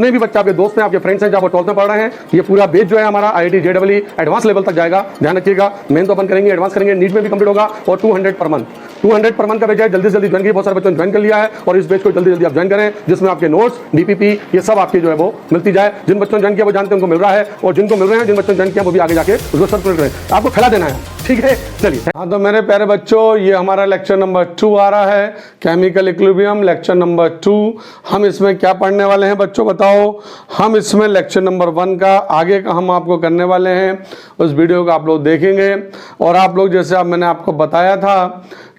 जितने भी बच्चे आपके दोस्त हैं, आपके फ्रेंड्स हैं, जब वो 12th में पढ़ रहे हैं, ये पूरा बेच जो है हमारा IIT JEE एडवांस लेवल तक जाएगा। ध्यान रखिएगा, मेन तो अपन करेंगे, एडवांस करेंगे, नीट में भी कंप्लीट होगा। और 200 पर मंथ, 200 पर मंथ का बैच है। जल्दी से जल्दी ज्वाइन कीजिए, बहुत सारे बच्चों ने ज्वाइन कर लिया है और इस बैच को जल्दी जल्दी आप ज्वाइन करें, जिसमें आपके नोट्स, DPP ये सब आपकी जो है वो मिलती जाए। जिन बच्चों ने ज्वाइन किया वो जानते हैं उनको मिल रहा है, और जिनको मिल रहे हैं, जिन बच्चों ने ज्वाइन किया वो भी आगे जाके उसको सर्कुलेट करें, आपको फैला देना है, ठीक है। चलिए, हाँ तो मेरे प्यारे बच्चों, ये हमारा लेक्चर नंबर 2 आ रहा है, केमिकल इक्विलिब्रियम लेक्चर नंबर 2। हम इसमें क्या पढ़ने वाले हैं बच्चों बताओ? हम इसमें लेक्चर नंबर 1 का आगे का हम आपको करने वाले हैं। उस वीडियो को आप लोग देखेंगे और आप लोग जैसे मैंने आपको बताया था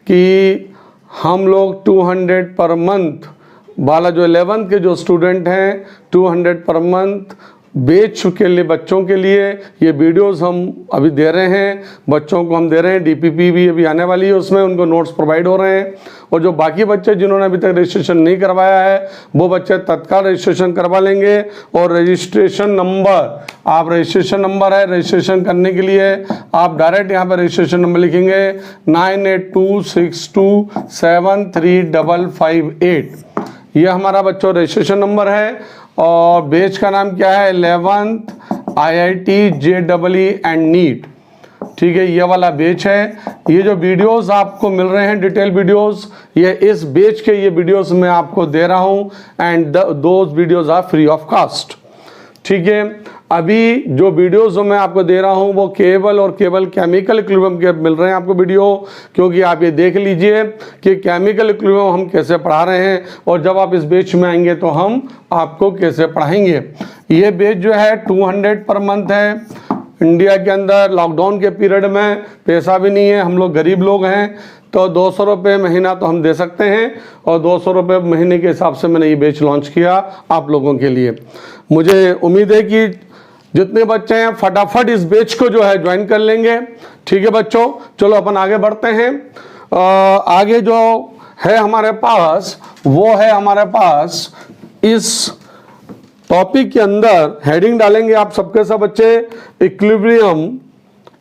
कि हम लोग 200 पर मंथ वाला जो 11th के जो स्टूडेंट हैं, 200 पर मंथ बैच के लिए बच्चों के लिए ये वीडियोस हम अभी दे रहे हैं, बच्चों को हम दे रहे हैं। DPP भी अभी आने वाली है, उसमें उनको नोट्स प्रोवाइड हो रहे हैं। और जो बाकी बच्चे जिन्होंने अभी तक रजिस्ट्रेशन नहीं करवाया है, वो बच्चे तत्काल रजिस्ट्रेशन करवा लेंगे। और रजिस्ट्रेशन नंबर, आप रजिस्ट्रेशन नंबर है, रजिस्ट्रेशन करने के लिए आप डायरेक्ट यहाँ पर रजिस्ट्रेशन नंबर लिखेंगे 9826273558। ये हमारा बच्चों रजिस्ट्रेशन नंबर है। और बैच का नाम क्या है? 11th IIT JEE and NEET, ठीक है, ये वाला बैच है। ये जो वीडियोस आपको मिल रहे हैं, डिटेल वीडियोस, ये इस बैच के ये वीडियोस मैं आपको दे रहा हूँ, and those videos are free of cost, ठीक है। अभी जो वीडियोस मैं आपको दे रहा हूं वो केवल और केवल केमिकल इक्विलिब्रियम के मिल रहे हैं आपको वीडियो, क्योंकि आप ये देख लीजिए कि केमिकल इक्विलिब्रियम हम कैसे पढ़ा रहे हैं, और जब आप इस बैच में आएंगे तो हम आपको कैसे पढ़ाएंगे। ये बैच जो है 200 पर मंथ है। इंडिया के अंदर लॉकडाउन के पीरियड में पैसा भी नहीं है, हम लोग गरीब लोग हैं, तो 200 रुपये महीना तो हम दे सकते हैं, और 200 रुपये महीने के हिसाब से मैंने ये बैच लॉन्च किया आप लोगों के लिए। मुझे उम्मीद है कि जितने बच्चे हैं फटाफट इस बैच को जो है ज्वाइन कर लेंगे, ठीक है बच्चों। चलो अपन आगे बढ़ते हैं। आगे जो है हमारे पास, वो है हमारे पास इस टॉपिक के अंदर हेडिंग डालेंगे आप सबके सब बच्चे, इक्विलिब्रियम,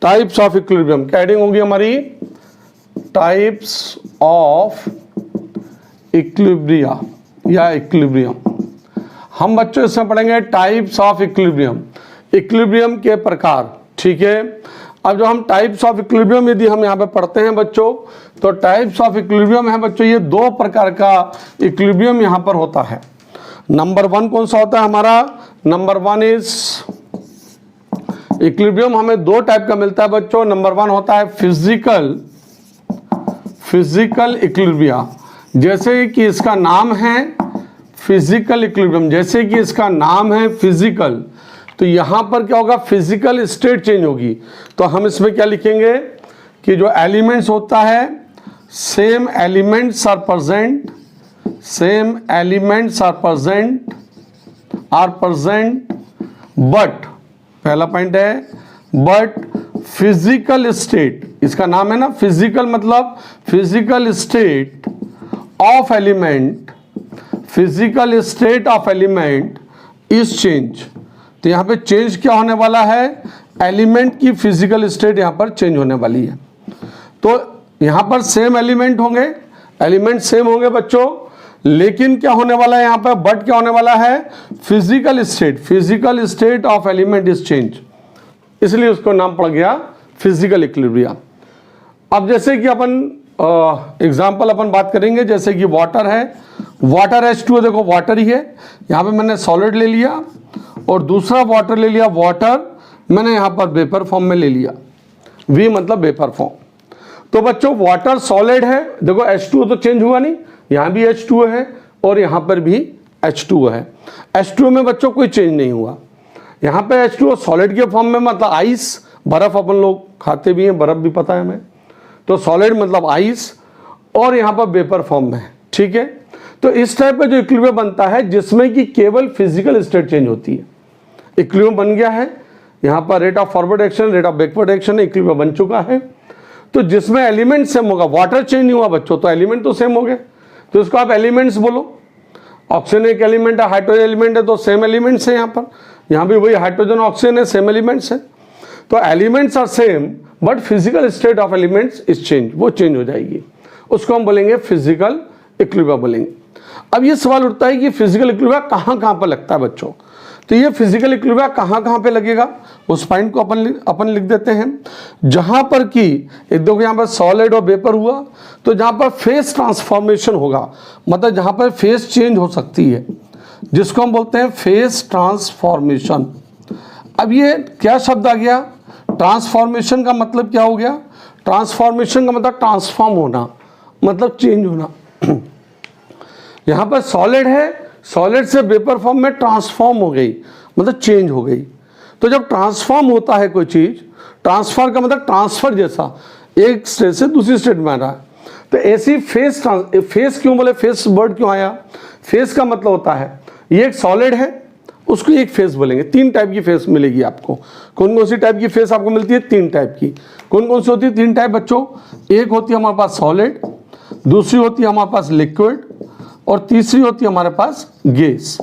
टाइप्स ऑफ इक्विलिब्रियम। क्या हेडिंग होगी हमारी? टाइप्स ऑफ इक्विलिब्रिया या इक्विलिब्रियम। हम बच्चों इसमें पढ़ेंगे टाइप्स ऑफ इक्विलिब्रियम, इक्विलिब्रियम के प्रकार, ठीक है। अब जो हम टाइप्स ऑफ इक्विलिब्रियम यदि हम यहाँ पे पढ़ते हैं बच्चों, तो टाइप्स ऑफ इक्विलिब्रियम है बच्चों, ये 2 प्रकार का इक्विलिब्रियम यहाँ पर होता है। नंबर 1 कौन सा होता है हमारा? नंबर 1 इज इक्विलिब्रियम हमें 2 टाइप का मिलता है बच्चों। नंबर 1 होता है फिजिकल इक्विलिब्रिया, जैसे कि इसका नाम है फिजिकल इक्विलिब्रियम, जैसे कि इसका नाम है फिजिकल, तो यहां पर क्या होगा? फिजिकल स्टेट चेंज होगी। तो हम इसमें क्या लिखेंगे कि जो एलिमेंट्स होता है, same elements are present but, पहला पॉइंट है बट फिजिकल स्टेट, इसका नाम है ना फिजिकल, मतलब physical state of element, physical state of element is change. तो यहाँ पे चेंज क्या होने वाला है? एलिमेंट की फिजिकल स्टेट यहाँ पर चेंज होने वाली है। तो यहाँ पर सेम एलिमेंट होंगे, एलिमेंट सेम होंगे बच्चों, लेकिन क्या होने वाला है यहाँ पर? बट क्या होने वाला है? Physical state of element is change, इसलिए उसको नाम पड़ गया फिजिकल इक्विलिब्रिया। अब जैसे कि अपन एग्जाम्पल अपन बात करेंगे, जैसे कि वाटर है, वाटर H2O, देखो वाटर ही है, यहाँ पे मैंने सॉलिड ले लिया और दूसरा वाटर ले लिया, वाटर मैंने यहाँ पर वेपर फॉर्म में ले लिया, V मतलब वेपर फॉर्म। तो बच्चों वाटर सॉलिड है, देखो H2O तो चेंज हुआ नहीं, यहाँ भी H2O है और यहाँ पर भी H2O है। H2O में बच्चों कोई चेंज नहीं हुआ। यहाँ पे H2O सॉलिड के फॉर्म में, मतलब आइस, बर्फ अपन लोग खाते भी हैं, बर्फ भी पता है हमें, तो सॉलिड मतलब आइस, और यहाँ पर वेपर फॉर्म में है, ठीक है। तो इस टाइप का जो इक्विलिब्रियम बनता है जिसमें कि केवल फिजिकल स्टेट चेंज होती है, इक्विलिब्रियम बन गया है। यहाँ पर rate of forward action, rate of backward action equilibrium बन चुका है। तो जिसमें एलिमेंट सेम होगा, वाटर चेंज नहीं हुआ बच्चों, तो एलिमेंट तो सेम हो गए, तो इसको आप एलिमेंट्स बोलो। ऑक्सीजन एक एलिमेंट है, हाइड्रोजन एलिमेंट है, तो सेम एलिमेंट्स है। यहाँ पर, यहाँ भी वही हाइड्रोजन ऑक्सीजन है, सेम एलिमेंट्स है। तो elements are same but physical state of elements is change, वो चेंज हो जाएगी, उसको हम बोलेंगे फिजिकल इक्विलिब्रियम बोलेंगे। अब ये सवाल उठता है कि फिजिकल इक्विलिब्रियम कहाँ कहाँ पर लगता है बच्चों। तो ये फिजिकल इक्विलिब्रियम कहाँ कहाँ पे लगेगा, उस पॉइंट को अपन लिख देते हैं। जहाँ पर कि देखो यहाँ पर सॉलिड और वेपर हुआ, तो जहाँ पर फेस ट्रांसफॉर्मेशन होगा, मतलब जहाँ पर फेस चेंज हो सकती है, जिसको हम बोलते हैं फेस ट्रांसफॉर्मेशन। अब ये क्या शब्द आ गया, ट्रांसफॉर्मेशन का मतलब क्या हो गया, ट्रांसफॉर्मेशन का मतलब ट्रांसफॉर्म होना, मतलब चेंज होना। यहाँ पर सॉलिड है, सॉलिड से वेपर फॉर्म में ट्रांसफॉर्म हो गई, मतलब चेंज हो गई। तो जब ट्रांसफॉर्म होता है कोई चीज़, ट्रांसफर का मतलब ट्रांसफर जैसा, एक स्टेट से दूसरी स्टेट में आ रहा है। तो ऐसी फेस क्यों बोले, फेस वर्ड क्यों आया, फेस का मतलब होता है ये एक सॉलिड है, उसको एक फेस बोलेंगे। 3 टाइप की फेस मिलेगी आपको। कौन कौन सी टाइप की फेस आपको मिलती है, 3 टाइप की। कौन कौन सी होती है 3 टाइप बच्चों, एक होती है हमारे पास सॉलिड, दूसरी होती है हमारे पास लिक्विड, और तीसरी होती है हमारे पास गैस।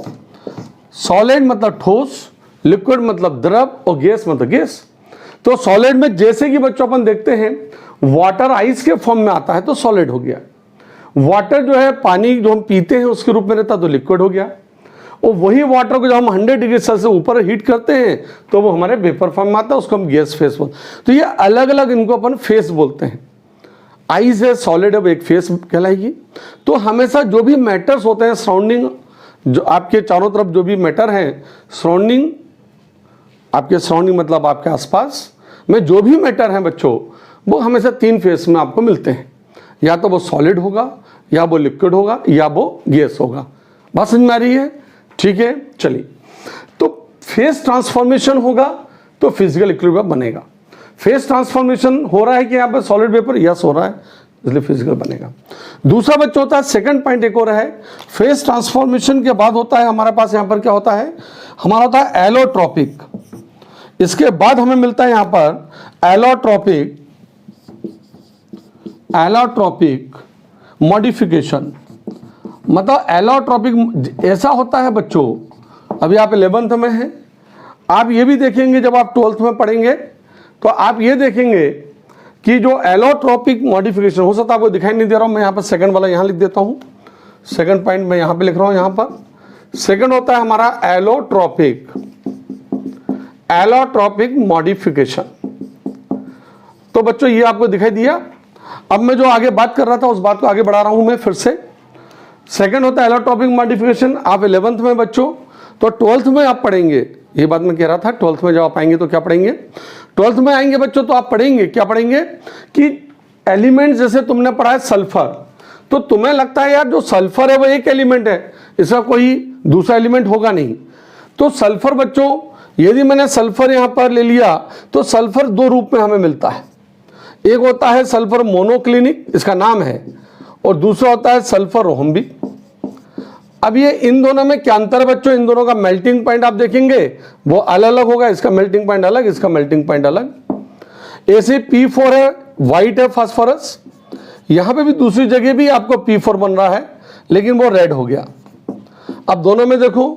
सॉलिड मतलब ठोस, लिक्विड मतलब द्रव, और गैस मतलब गैस। तो सॉलिड में जैसे कि बच्चों अपन देखते हैं वाटर आइस के फॉर्म में आता है तो सॉलिड हो गया, वाटर जो है पानी जो हम पीते हैं उसके रूप में रहता तो लिक्विड हो गया, और वही वाटर को जब हम 100 डिग्री सेल्सियस से ऊपर हीट करते हैं तो वो हमारे वेपर फॉर्म में आता है, उसको हम गैस फेस बोलते हैं। तो ये अलग अलग इनको अपन फेस बोलते हैं। आइस है, सॉलिड है, वो एक फेस कहलाएगी। तो हमेशा जो भी मैटर्स होते हैं सराउंडिंग, जो आपके चारों तरफ जो भी मैटर हैं सराउंडिंग, आपके सराउंडिंग मतलब आपके आसपास में जो भी मैटर हैं बच्चों, वो हमेशा 3 फेस में आपको मिलते हैं। या तो वो सॉलिड होगा, या वो लिक्विड होगा, या वो गैस होगा। बात समझ में आ रही है, ठीक है। चलिए, तो फेस ट्रांसफॉर्मेशन होगा तो फिजिकल इक्विलिब्रियम बनेगा। फेस ट्रांसफॉर्मेशन हो रहा है कि यहाँ पर सॉलिड वेपर, यस हो रहा है, इसलिए फिजिकल बनेगा। दूसरा बच्चा होता है, सेकंड पॉइंट एक और है, फेस ट्रांसफॉर्मेशन के बाद होता है हमारे पास यहाँ पर क्या होता है, हमारा होता है एलोट्रॉपिक। इसके बाद हमें मिलता है यहाँ पर एलोट्रॉपिक मॉडिफिकेशन। मतलब एलोट्रॉपिक ऐसा होता है बच्चों, अभी आप 11th में हैं, आप ये भी देखेंगे जब आप 12th में पढ़ेंगे तो आप ये देखेंगे कि जो एलोट्रॉपिक मॉडिफिकेशन हो सकता है आपको दिखाई नहीं दे रहा हूँ, मैं यहाँ पर सेकंड वाला यहाँ लिख देता हूँ, सेकंड पॉइंट मैं यहाँ पे लिख रहा हूँ। यहाँ पर सेकंड होता है हमारा एलोट्रॉपिक मॉडिफिकेशन। तो बच्चों ये आपको दिखाई दिया। अब मैं जो आगे बात कर रहा था उस बात को आगे बढ़ा रहा हूँ मैं फिर से। सेकंड होता है एलोट्रॉपिक मॉडिफिकेशन, आप 11th में बच्चों, तो 12th में आप पढ़ेंगे, ये बात मैं कह रहा था। 12th में जब आप आएंगे तो क्या पढ़ेंगे, 12th में आएंगे बच्चों तो आप पढ़ेंगे, क्या पढ़ेंगे कि एलिमेंट, जैसे तुमने पढ़ा है सल्फर, तो तुम्हें लगता है यार जो सल्फर है वो एक एलिमेंट है, इसका कोई दूसरा एलिमेंट होगा नहीं। तो सल्फर बच्चों, यदि मैंने सल्फर यहाँ पर ले लिया तो सल्फर 2 रूप में हमें मिलता है। एक होता है सल्फर मोनोक्लिनिक, इसका नाम है, और दूसरा होता है सल्फर रोहम्बिक। अब ये इन दोनों में क्या अंतर है बच्चों, इन दोनों का मेल्टिंग पॉइंट आप देखेंगे वो अलग अलग होगा, इसका मेल्टिंग पॉइंट अलग, इसका मेल्टिंग पॉइंट अलग। ऐसे P4 है, वाइट है फास्फोरस, यहाँ पे भी दूसरी जगह भी आपको P4 बन रहा है लेकिन वो रेड हो गया। अब दोनों में देखो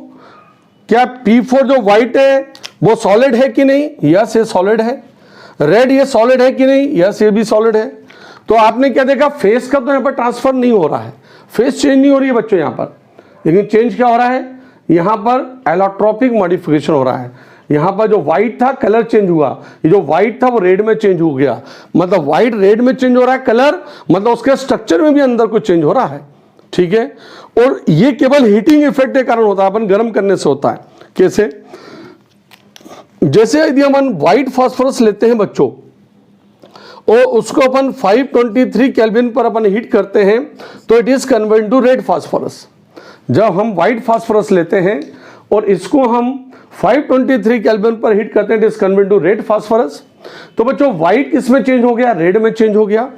क्या P4 जो वाइट है वो सॉलिड है कि नहीं, यस ये सॉलिड है। रेड ये सॉलिड है कि नहीं, यस ये भी सॉलिड है। तो आपने क्या देखा, फेस का तो यहाँ पर ट्रांसफर नहीं हो रहा है, फेस चेंज नहीं हो रही है बच्चों यहाँ पर, लेकिन चेंज क्या हो रहा है, यहाँ पर एलोट्रॉपिक मॉडिफिकेशन हो रहा है। यहाँ पर जो व्हाइट था कलर चेंज हुआ, ये जो व्हाइट था वो रेड में चेंज हो गया, मतलब व्हाइट रेड में चेंज हो रहा है कलर, मतलब उसके स्ट्रक्चर में भी अंदर कुछ चेंज हो रहा है, ठीक है। और ये केवल हीटिंग इफेक्ट के कारण होता है, अपन गर्म करने से होता है। कैसे, जैसे यदि हम व्हाइट फास्फोरस लेते हैं बच्चों और उसको अपन 523 केल्विन पर अपन हीट करते हैं तो it is convert to red phosphorus. जब हम व्हाइट फास्फोरस लेते हैं और इसको हम 523 केल्विन पर हीट करते हैं, it is convert to red phosphorus. तो बच्चों व्हाइट किसमें चेंज हो गया, रेड में चेंज हो गया।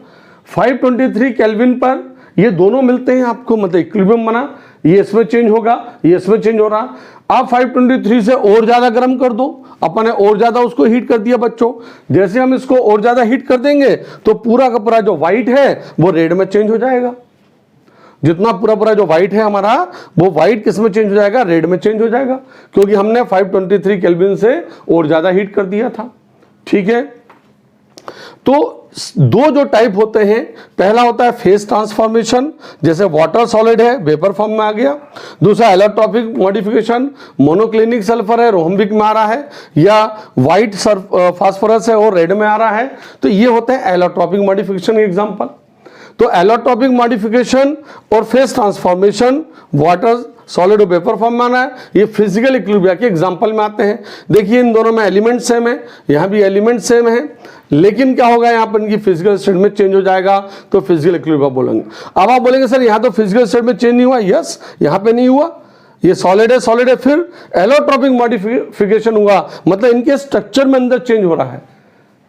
523 केल्विन पर ये दोनों मिलते हैं आपको, मतलब इक्विलिब्रियम बना, ये इसमें चेंज होगा, ये इसमें चेंज हो रहा। आप 523 से और ज्यादा गर्म कर दो, अपन ने और ज्यादा उसको हीट कर दिया बच्चों। जैसे हम इसको और ज्यादा हीट कर देंगे तो पूरा का पूरा जो व्हाइट है वो रेड में चेंज हो जाएगा। जितना पूरा पूरा जो व्हाइट है हमारा वो व्हाइट किस में चेंज हो जाएगा, रेड में चेंज हो जाएगा, क्योंकि हमने 523 केल्विन से और ज्यादा हीट कर दिया था, ठीक है। तो दो जो टाइप होते हैं, पहला होता है फेस ट्रांसफॉर्मेशन, जैसे वाटर सॉलिड है वेपर फॉर्म में आ गया। दूसरा एलोट्रॉपिक मॉडिफिकेशन, मोनोक्लिनिक सल्फर है रोहम्बिक में आ रहा है, या व्हाइट फास्फोरस है और रेड में आ रहा है। तो ये होते हैं एलोट्रॉपिक मॉडिफिकेशन के एग्जांपल। तो एलोट्रॉपिक मॉडिफिकेशन और फेस ट्रांसफॉर्मेशन वाटर सॉलिड और वेपर फॉर्म में आना है, ये फिजिकल इक्विलिब्रिया के एग्जांपल में आते हैं। देखिए इन दोनों में एलिमेंट सेम है, यहाँ भी एलिमेंट सेम है, लेकिन क्या होगा यहाँ पर इनकी फिजिकल स्टेट में चेंज हो जाएगा, तो फिजिकल इक्विलिब्रिया बोलेंगे। अब आप बोलेंगे सर यहाँ तो फिजिकल स्टेट में चेंज नहीं हुआ। यस, यहाँ पे नहीं हुआ, ये सॉलिड है, फिर एलोट्रॉपिक मॉडिफिकेशन हुआ, मतलब इनके स्ट्रक्चर में अंदर चेंज हो रहा है।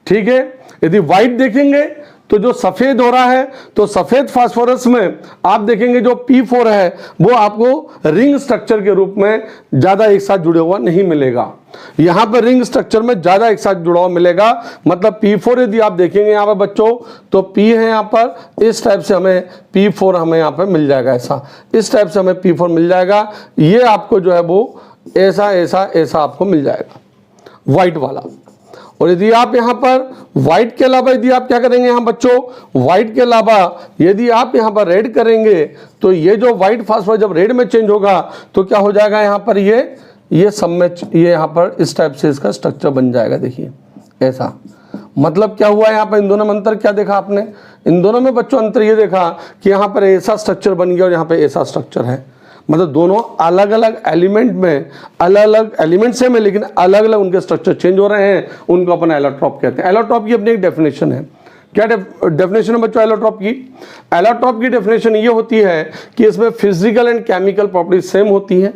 ठीक है, यदि व्हाइट देखेंगे तो जो सफेद हो रहा है, तो सफेद फास्फोरस में आप देखेंगे जो P4 है वो आपको रिंग स्ट्रक्चर के रूप में ज्यादा एक साथ जुड़े हुआ नहीं मिलेगा। यहां पर रिंग स्ट्रक्चर में ज्यादा एक साथ जुड़ा हुआ मिलेगा, मतलब P4 यदि आप देखेंगे यहाँ पर बच्चों तो P है यहाँ पर, इस टाइप से हमें P4 हमें यहाँ पर मिल जाएगा, ऐसा इस टाइप से हमें P4 मिल जाएगा। ये आपको जो है वो ऐसा ऐसा ऐसा आपको मिल जाएगा व्हाइट वाला। और यदि आप यहाँ पर व्हाइट के अलावा यदि आप क्या करेंगे यहाँ बच्चों, व्हाइट के अलावा यदि आप यहाँ पर रेड करेंगे, तो ये जो व्हाइट फास्फोरस जब रेड में चेंज होगा तो क्या हो जाएगा यहाँ पर, ये सब में ये यहाँ पर इस टाइप से इसका स्ट्रक्चर बन जाएगा। देखिए ऐसा, मतलब क्या हुआ यहाँ पर, इन दोनों में अंतर क्या देखा आपने, इन दोनों में बच्चों अंतर ये देखा कि यहाँ पर ऐसा स्ट्रक्चर बन गया और यहाँ पर ऐसा स्ट्रक्चर है, मतलब दोनों अलग अलग एलिमेंट में अलग अलग एलिमेंट से में, लेकिन अलग अलग उनके स्ट्रक्चर चेंज हो रहे हैं, उनको अपन एलोट्रॉप कहते हैं। एलोट्रॉप की अपनी एक डेफिनेशन है। क्या डेफिनेशन है बच्चों एलोट्रॉप की? एलोट्रॉप की डेफिनेशन ये होती है कि इसमें physical and chemical properties same होती हैं,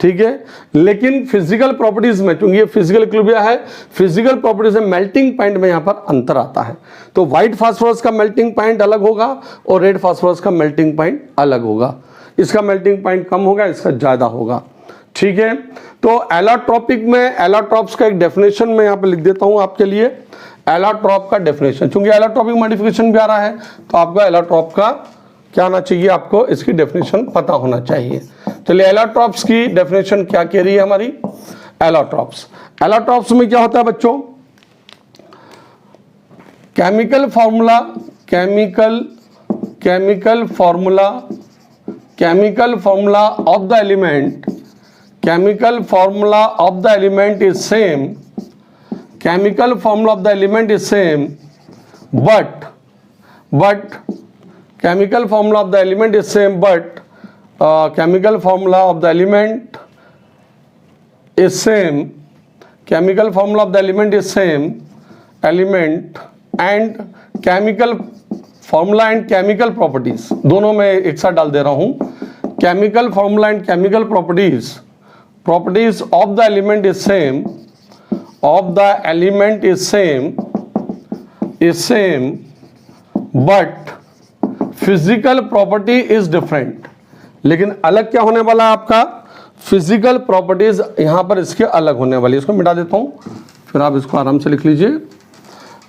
ठीक है, लेकिन फिजिकल प्रॉपर्टीज में, क्योंकि ये फिजिकल इक्विलिब्रिया है, फिजिकल प्रॉपर्टीज में मेल्टिंग पॉइंट में यहाँ पर अंतर आता है। तो व्हाइट फास्फोरस का मेल्टिंग पॉइंट अलग होगा और रेड फास्फोरस का मेल्टिंग पॉइंट अलग होगा। इसका मेल्टिंग पॉइंट कम होगा, इसका ज्यादा होगा। ठीक है, तो एलोट्रॉपिक में एलोट्रॉप्स का एक डेफिनेशन मैं यहाँ पे लिख देता हूँ आपके लिए। एलोट्रॉप का डेफिनेशन, क्योंकि एलोट्रॉपिक मॉडिफिकेशन भी आ रहा है तो आपका एलोट्रॉप का क्या आना चाहिए, आपको इसकी डेफिनेशन पता होना चाहिए। चलिए एलोट्रॉप्स की डेफिनेशन क्या कह रही है हमारी। एलोट्रॉप्स में क्या होता है बच्चों, chemical formula of the element, chemical formula of the element is same, chemical formula of the element is same, but chemical formula of the element is same, but chemical formula of the element is same, chemical formula of the element is same, element and chemical formula and chemical properties दोनों में एक साथ डाल दे रहा हूं। Chemical formula and chemical properties of the element is same, but physical property is different. लेकिन अलग क्या होने वाला है आपका, फिजिकल प्रॉपर्टीज यहां पर इसके अलग होने वाली। इसको मिटा देता हूं, फिर आप इसको आराम से लिख लीजिए।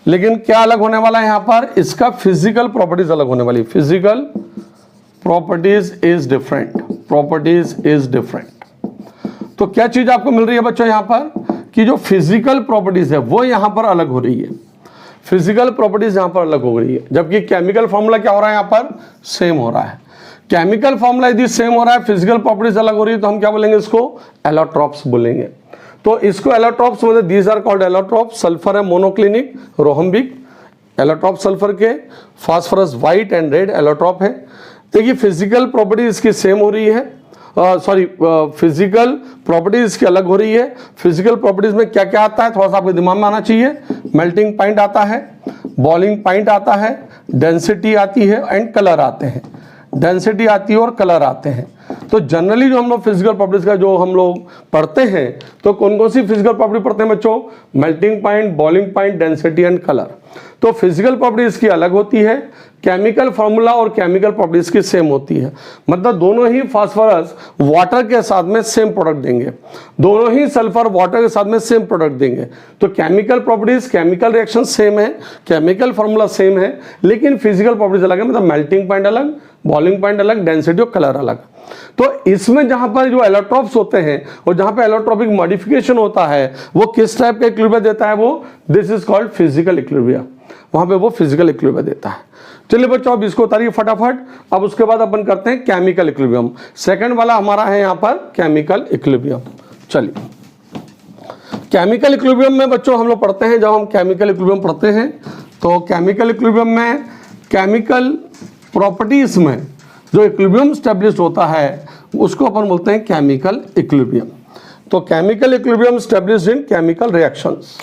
लेकिन क्या अलग होने वाला है यहां पर, इसका फिजिकल प्रॉपर्टीज अलग होने वाली। Physical properties is different. तो क्या चीज आपको मिल रही है बच्चों यहां पर, कि जो फिजिकल प्रॉपर्टीज है वो यहां पर अलग हो रही है, फिजिकल प्रॉपर्टीज यहां पर अलग हो रही है, जबकि केमिकल फॉर्मूला क्या हो रहा है यहां पर, सेम हो रहा है। केमिकल फॉर्मूला यदि सेम हो रहा है, फिजिकल प्रॉपर्टीज अलग हो रही है, तो हम क्या बोलेंगे, इसको एलोट्रॉप्स बोलेंगे। तो इसको एलोट्रॉप्स मतलब these are called allotrope. Sulphur है मोनोक्लिनिक रोहम्बिक एलोट्रॉप सल्फर के, phosphorus white and red allotrope है। देखिए फिजिकल प्रॉपर्टी इसकी सेम हो रही है, फिजिकल प्रॉपर्टीज इसकी अलग हो रही है। फिजिकल प्रॉपर्टीज में क्या क्या आता है थोड़ा सा आपके दिमाग में आना चाहिए। मेल्टिंग पॉइंट आता है, बॉइलिंग पॉइंट आता है, डेंसिटी आती है एंड कलर आते हैं। डेंसिटी आती है और कलर आते हैं। तो जनरली जो हम लोग फिजिकल प्रॉपर्टीज का जो हम लोग पढ़ते हैं, तो कौन कौन सी फिजिकल प्रॉपर्टी पढ़ते हैं बच्चों, melting point, boiling point, density and colour. तो फिजिकल प्रॉपर्टीज की अलग होती है, केमिकल फॉर्मूला और केमिकल प्रॉपर्टीज की सेम होती है। मतलब दोनों ही फास्फोरस वाटर के साथ में सेम प्रोडक्ट देंगे, दोनों ही सल्फर वाटर के साथ में सेम प्रोडक्ट देंगे। तो chemical properties, chemical reaction same है, केमिकल फॉर्मूला सेम है, लेकिन फिजिकल प्रॉपर्टीज अलग है। मतलब मेल्टिंग पॉइंट अलग, बॉइलिंग पॉइंट अलग, डेंसिटी और कलर अलग। तो इसमें जहां पर जो एलोट्रॉप्स होते हैं और जहां पर एलोट्रॉपिक मॉडिफिकेशन होता है, वो किस टाइप का इक्विलिब्रिया देता है, वो this is called physical equilibria. वहाँ पे वो फिजिकल इक्विलिब्रियम देता है। चलिए बच्चों अब इसको उतारिए फटाफट। अब उसके बाद अपन करते हैं केमिकल इक्विलिब्रियम। सेकंड वाला हमारा है यहाँ पर केमिकल इक्विलिब्रियम। चलिए केमिकल इक्विलिब्रियम में बच्चों हम लोग पढ़ते हैं, जब हम केमिकल इक्विलिब्रियम पढ़ते हैं तो केमिकल इक्विलिब्रियम में केमिकल प्रॉपर्टीज में जो इक्विलिब्रियम स्टैब्लिश्ड होता है उसको अपन बोलते हैं केमिकल इक्विलिब्रियम। तो केमिकल इक्विलिब्रियम स्टैब्लिश्ड इन केमिकल रिएक्शंस,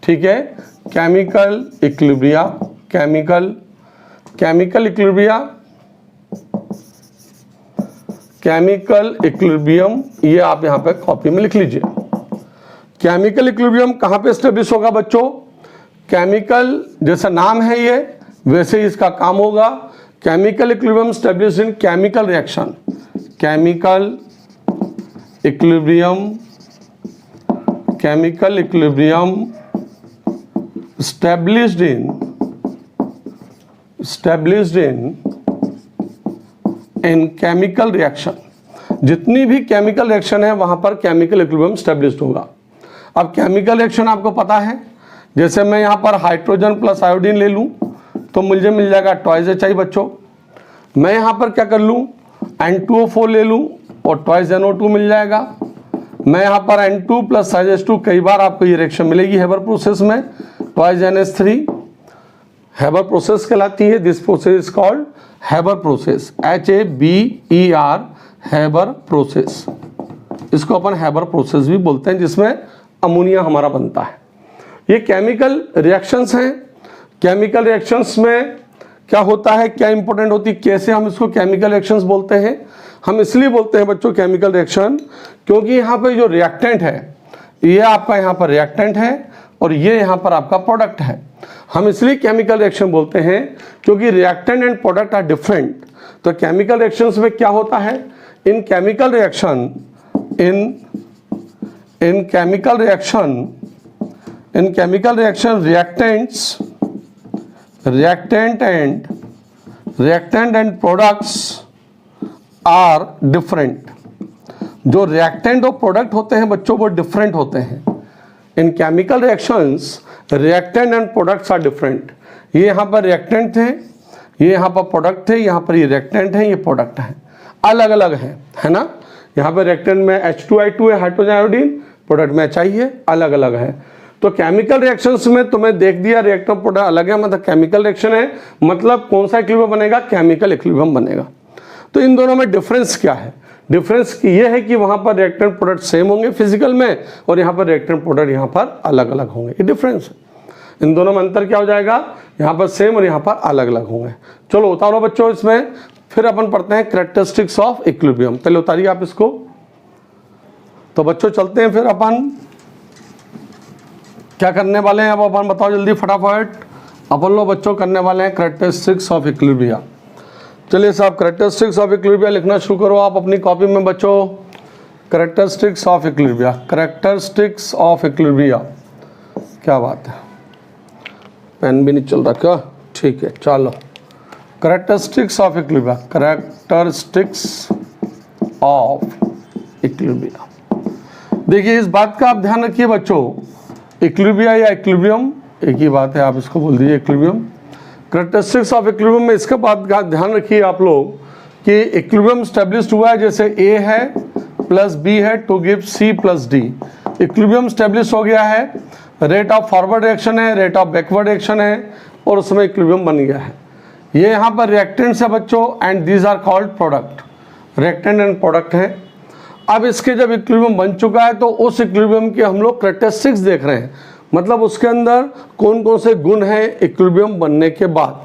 ठीक है। केमिकल इक्विलिब्रिया, केमिकल इक्विलिब्रियम ये आप यहाँ पे कॉपी में लिख लीजिए। केमिकल इक्विलिब्रियम कहाँ पे एस्टेब्लिश होगा बच्चों? केमिकल जैसा नाम है ये वैसे ही इसका काम होगा। Chemical equilibrium established in chemical reaction, chemical equilibrium established in chemical reaction. जितनी भी केमिकल रिएक्शन है वहां पर केमिकल इक्विलिब्रियम एस्टेब्लिश्ड होगा। अब केमिकल रिएक्शन आपको पता है, जैसे मैं यहाँ पर हाइड्रोजन प्लस आयोडीन ले लूँ तो मुझे मिल जाएगा ट्वाइस HI बच्चों। मैं यहाँ पर क्या कर लूँ, N2O4 ले लूँ और ट्वाइस NO2 मिल जाएगा। मैं यहाँ पर N2 प्लस H2, कई बार आपको ये रिएक्शन मिलेगी हेबर प्रोसेस में, ट्वाइस NH3 हेबर प्रोसेस कहलाती है। This process is called Haber process, HABER, Haber process. इसको अपन हेबर प्रोसेस भी बोलते हैं, जिसमें अमोनिया हमारा बनता है। ये केमिकल रिएक्शंस हैं। केमिकल रिएक्शंस में क्या होता है, क्या इंपॉर्टेंट होती है, कैसे हम इसको केमिकल रिएक्शंस बोलते हैं? हम इसलिए बोलते हैं बच्चों केमिकल रिएक्शन क्योंकि यहाँ पे जो रिएक्टेंट है ये आपका यहाँ पर रिएक्टेंट है और ये यहाँ पर आपका प्रोडक्ट है। हम इसलिए केमिकल रिएक्शन बोलते हैं क्योंकि reactant and product are different. तो केमिकल रिएक्शंस में क्या होता है, in chemical reaction reactant and products are different। जो रिएक्टेंट और प्रोडक्ट होते हैं बच्चों वो डिफरेंट होते हैं। In chemical reactions reactant and products are different. ये यहाँ पर रिएक्टेंट थे, ये यहाँ पर प्रोडक्ट थे, यहाँ पर ये रिएक्टेंट है, ये प्रोडक्ट है, अलग अलग है ना। यहाँ पर रिएक्टेंट में H2I2 है, हाइड्रोजन आयोडीन, प्रोडक्ट में HI है, अलग अलग है। तो केमिकल रिएक्शंस में तुम्हें देख दिया रिएक्टेंट प्रोडक्ट अलग है, मतलब केमिकल रिएक्शन है, मतलब कौन सा इक्विलिब्रियम बनेगा, केमिकल इक्विलिब्रियम बनेगा। तो इन दोनों में डिफरेंस क्या है? डिफरेंस ये है कि वहां पर रिएक्टेंट प्रोडक्ट सेम होंगे फिजिकल में और यहाँ पर रिएक्टेंट प्रोडक्ट यहाँ पर अलग अलग होंगे। ये डिफरेंस है। इन दोनों में अंतर क्या हो जाएगा, यहाँ पर सेम और यहाँ पर अलग अलग होंगे। चलो उतारो बच्चों इसमें, फिर अपन पढ़ते हैं कैरेक्टरिस्टिक्स ऑफ इक्विलिब्रियम। पहले उतारिए आप इसको। तो बच्चों चलते हैं, फिर अपन क्या करने वाले हैं, अब अपन बताओ जल्दी फटाफट। अपन लोग बच्चों करने वाले हैं कैरेक्टरिस्टिक्स ऑफ इक्विलिब्रियम। चलिए साहब कैरेक्टरिस्टिक्स ऑफ इक्विलिब्रियम लिखना शुरू करो आप अपनी कॉपी में बच्चों। Characteristics of equilibrium, characteristics of equilibrium, क्या बात है, पेन भी नहीं चल रहा क्या? ठीक है चलो। Characteristics of equilibrium, characteristics of equilibrium. देखिए इस बात का आप ध्यान रखिए बच्चों, इक्विलिब्रियम या इक्विलिब्रियम एक ही बात है, आप इसको बोल दीजिए इक्विलिब्रियम। कैरेक्टरिस्टिक्स ऑफ इक्विलिब्रियम में इसका बात का ध्यान रखिए आप लोग कि इक्विलिब्रियम स्टैब्लिश्ड हुआ है, जैसे A है प्लस B है to give C plus D। Equilibrium establish हो गया है, रेट ऑफ फॉरवर्ड रिएक्शन है, रेट ऑफ बैकवर्ड रिएक्शन है और उसमें इक्विलिब्रियम बन गया है। ये यहाँ पर रिएक्टेंट्स है बच्चों and these are called product, reactant and product है। अब इसके जब इक्विलिब्रियम बन चुका है तो उस इक्विलिब्रियम के हम लोग कैरेक्टरिस्टिक्स देख रहे हैं, मतलब उसके अंदर कौन कौन से गुण हैं इक्विलिब्रियम बनने के बाद।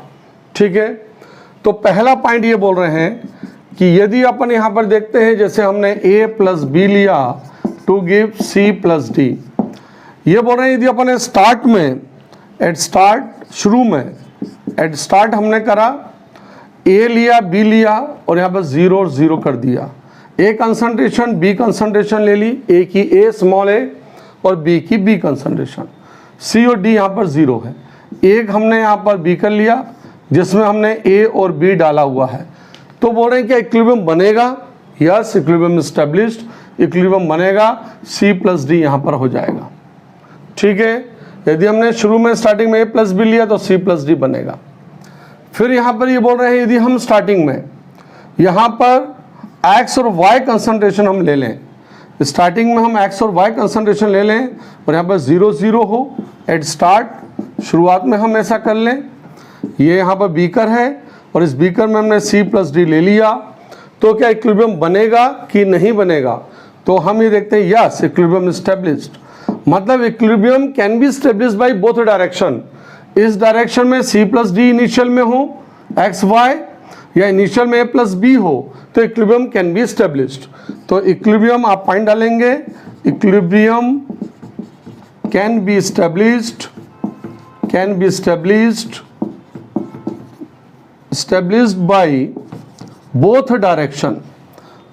ठीक है, तो पहला पॉइंट ये बोल रहे हैं कि यदि अपन यहाँ पर देखते हैं जैसे हमने A प्लस B लिया to give C plus D, ये बोल रहे हैं यदि अपन स्टार्ट में शुरू में एट स्टार्ट हमने करा A लिया B लिया और यहाँ पर 0 और 0 कर दिया, A कंसंट्रेशन B कंसंट्रेशन ले ली, A की A स्मॉल a और B की B कंसंट्रेशन, C और D यहाँ पर 0 है। एक हमने यहाँ पर B कर लिया जिसमें हमने A और B डाला हुआ है, तो बोल रहे हैं क्या इक्विलिब्रियम बनेगा? यस, इक्विलिब्रियम एस्टैब्लिश्ड, इक्विलिब्रियम बनेगा, C प्लस D यहाँ पर हो जाएगा। ठीक है, यदि हमने शुरू में स्टार्टिंग में a प्लस बी लिया तो c प्लस डी बनेगा। फिर यहाँ पर ये बोल रहे हैं यदि हम स्टार्टिंग में यहाँ पर x और y कंसंट्रेशन हम ले लें, स्टार्टिंग में हम x और y कंसंट्रेशन ले लें और यहाँ पर 0 0 हो एट स्टार्ट, शुरुआत में हम ऐसा कर लें। ये यहाँ पर बीकर है और इस बीकर में हमने c प्लस डी ले लिया, तो क्या इक्विलिब्रियम बनेगा कि नहीं बनेगा? तो हम ये देखते हैं यस इक्विलिब्रियम इस्टेब्लिश्ड, मतलब equilibrium can be established by both direction. इस डायरेक्शन में c प्लस डी इनिशियल में हो x y या इनिशियल में a प्लस बी हो तो इक्विलिब्रियम कैन बी इस्टेब्लिश्ड। तो इक्विलिब्रियम आप पॉइंट डालेंगे, equilibrium can be established, can be established by both direction,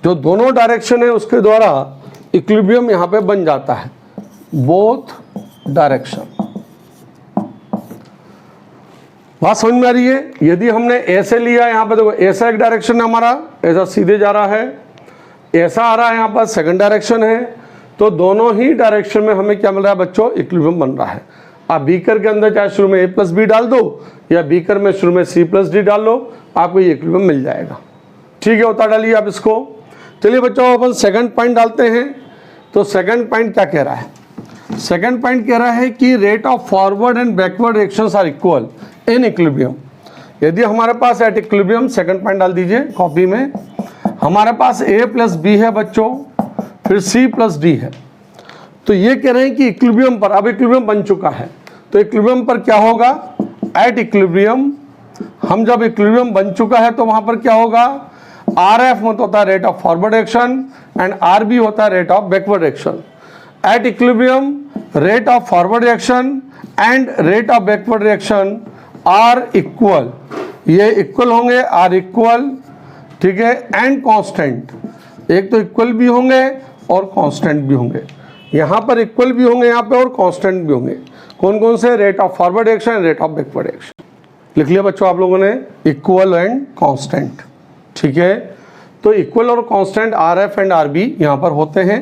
जो दोनों डायरेक्शन है उसके द्वारा इक्विलिब्रियम यहाँ पे बन जाता है, बोथ डायरेक्शन। बात समझ में आ रही है? यदि हमने ऐसे लिया, यहाँ पे देखो ऐसा एक डायरेक्शन है हमारा, ऐसा सीधे जा रहा है, ऐसा आ रहा है यहाँ पर सेकंड डायरेक्शन है, तो दोनों ही डायरेक्शन में हमें क्या मिल रहा है बच्चों? इक्विलिब्रियम बन रहा है। आप बीकर के अंदर चाहे शुरू में a प्लस बी डाल दो या बीकर में शुरू में c प्लस डी डाल लो, आपको ये इक्विलिब्रियम मिल जाएगा। ठीक है, होता डालिए आप इसको। चलिए बच्चों अपन सेकंड पॉइंट डालते हैं। तो सेकंड पॉइंट क्या कह रहा है? सेकंड पॉइंट कह रहा है कि rate of forward and backward reactions are equal in equilibrium. यदि हमारे पास एट इक्विलिब्रियम, सेकंड पॉइंट डाल दीजिए कॉपी में, हमारे पास a प्लस बी है बच्चों, फिर c प्लस डी है, तो ये कह रहे हैं कि इक्विलिब्रियम पर, अब इक्विलिब्रियम बन चुका है, तो इक्विलिब्रियम पर क्या होगा? एट इक्विलिब्रियम, हम जब इक्विलिब्रियम बन चुका है तो वहां पर क्या होगा? RF मतलब होता है rate of forward reaction and RB होता है rate of backward reaction. At equilibrium rate of forward reaction and rate of backward reaction are equal, ये इक्वल होंगे, आर इक्वल, ठीक है, एंड कांस्टेंट। एक तो इक्वल भी होंगे और कांस्टेंट भी होंगे, यहाँ पर इक्वल भी होंगे यहाँ पे और कांस्टेंट भी होंगे। कौन कौन से? Rate of forward reaction, rate of backward reaction. लिख लिया बच्चों आप लोगों ने, इक्वल एंड कांस्टेंट। ठीक है, तो इक्वल और कांस्टेंट RF एंड RB यहाँ पर होते हैं।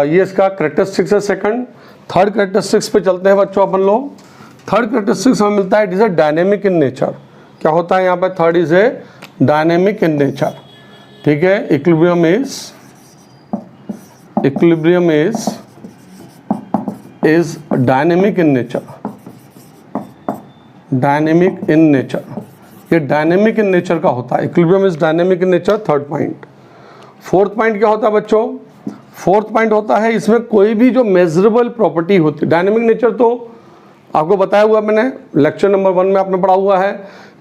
ये इसका कैरेक्टरिस्टिक्स है सेकंड। थर्ड कैरेक्टरिस्टिक्स पे चलते हैं बच्चों अपन लोग। थर्ड कैरेक्टरिस्टिक्स हमें मिलता है it is a dynamic in nature. क्या होता है यहाँ पर? Third is a dynamic in nature. ठीक है, equilibrium is dynamic in nature, dynamic in nature, ये डायनेमिक इन नेचर का होता है। Equilibrium is dynamic in nature, third point. Fourth point क्या होता है बच्चों? फोर्थ पॉइंट होता है इसमें कोई भी जो मेजरेबल प्रॉपर्टी होती है। डायनेमिक नेचर तो आपको बताया हुआ मैंने, लेक्चर नंबर 1 में आपने पढ़ा हुआ है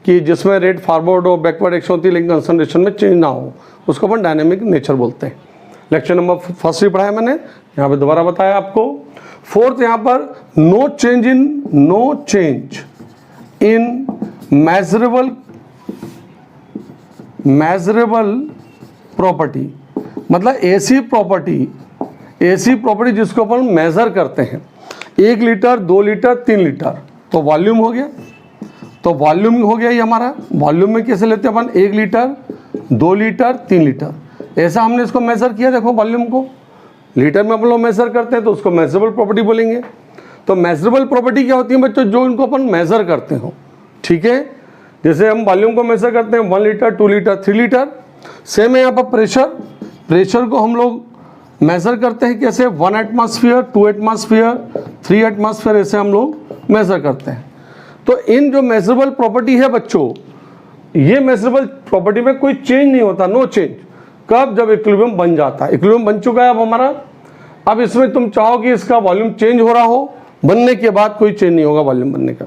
कि जिसमें रेट फॉरवर्ड और बैकवर्ड एक्शन होती है लेकिन कंसंट्रेशन में चेंज ना हो, उसको अपन डायनेमिक नेचर बोलते हैं। लेक्चर नंबर 1 ही पढ़ाया मैंने, यहाँ पे दोबारा बताया आपको। फोर्थ यहाँ पर no change in measurable property, मतलब ऐसी प्रॉपर्टी जिसको अपन मेजर करते हैं। 1 लीटर, 2 लीटर, 3 लीटर, तो वॉल्यूम हो गया। तो वॉल्यूम हो गया ये हमारा। वॉल्यूम में कैसे लेते हैं अपन? 1 लीटर, 2 लीटर, 3 लीटर, ऐसा हमने इसको मेजर किया। देखो वॉल्यूम को लीटर में अपन लोग मेजर करते हैं तो उसको मेजरेबल प्रॉपर्टी बोलेंगे। तो मेजरेबल प्रॉपर्टी क्या होती है बच्चों? जो इनको अपन मेजर करते हो। ठीक है, जैसे हम वॉल्यूम को मेजर करते हैं 1 लीटर, 2 लीटर, 3 लीटर। सेम है यहाँ पर प्रेशर को हम लोग मेजर करते हैं कैसे? 1 एटमॉस्फेयर, 2 एटमॉस्फेयर, 3 एटमॉस्फेयर, ऐसे हम लोग मेजर करते हैं। तो इन जो मेजरेबल प्रॉपर्टी है बच्चों, ये मेजरेबल प्रॉपर्टी में कोई चेंज नहीं होता, नो चेंज। कब? जब इक्विलिब्रियम बन जाता है। इक्विलिब्रियम बन चुका है अब हमारा। अब इसमें तुम चाहो कि इसका वॉल्यूम चेंज हो रहा हो, बनने के बाद कोई चेंज नहीं होगा वॉल्यूम बनने का,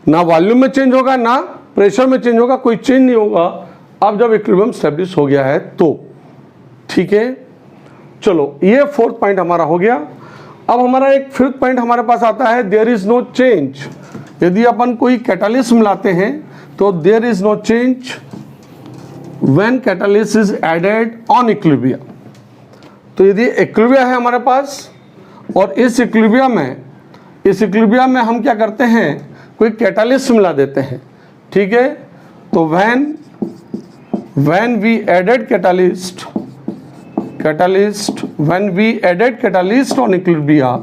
ना वॉल्यूम में चेंज होगा ना प्रेशर में चेंज होगा, कोई चेंज नहीं होगा अब जब इक्विलिब्रियम स्टैब्लिश हो गया है तो। ठीक है, चलो ये फोर्थ पॉइंट हमारा हो गया। अब हमारा एक फिफ्थ पॉइंट हमारे पास आता है, देयर इज नो चेंज। यदि अपन कोई कैटालिस्ट मिलाते हैं तो there is no change when catalyst is added on equilibrium. तो यदि इक्विलिब्रियम है हमारे पास और इस इक्विलिब्रियम में हम क्या करते हैं? कोई कैटालिस्ट मिला देते हैं। ठीक है, तो when we added catalyst when we added catalyst on equilibria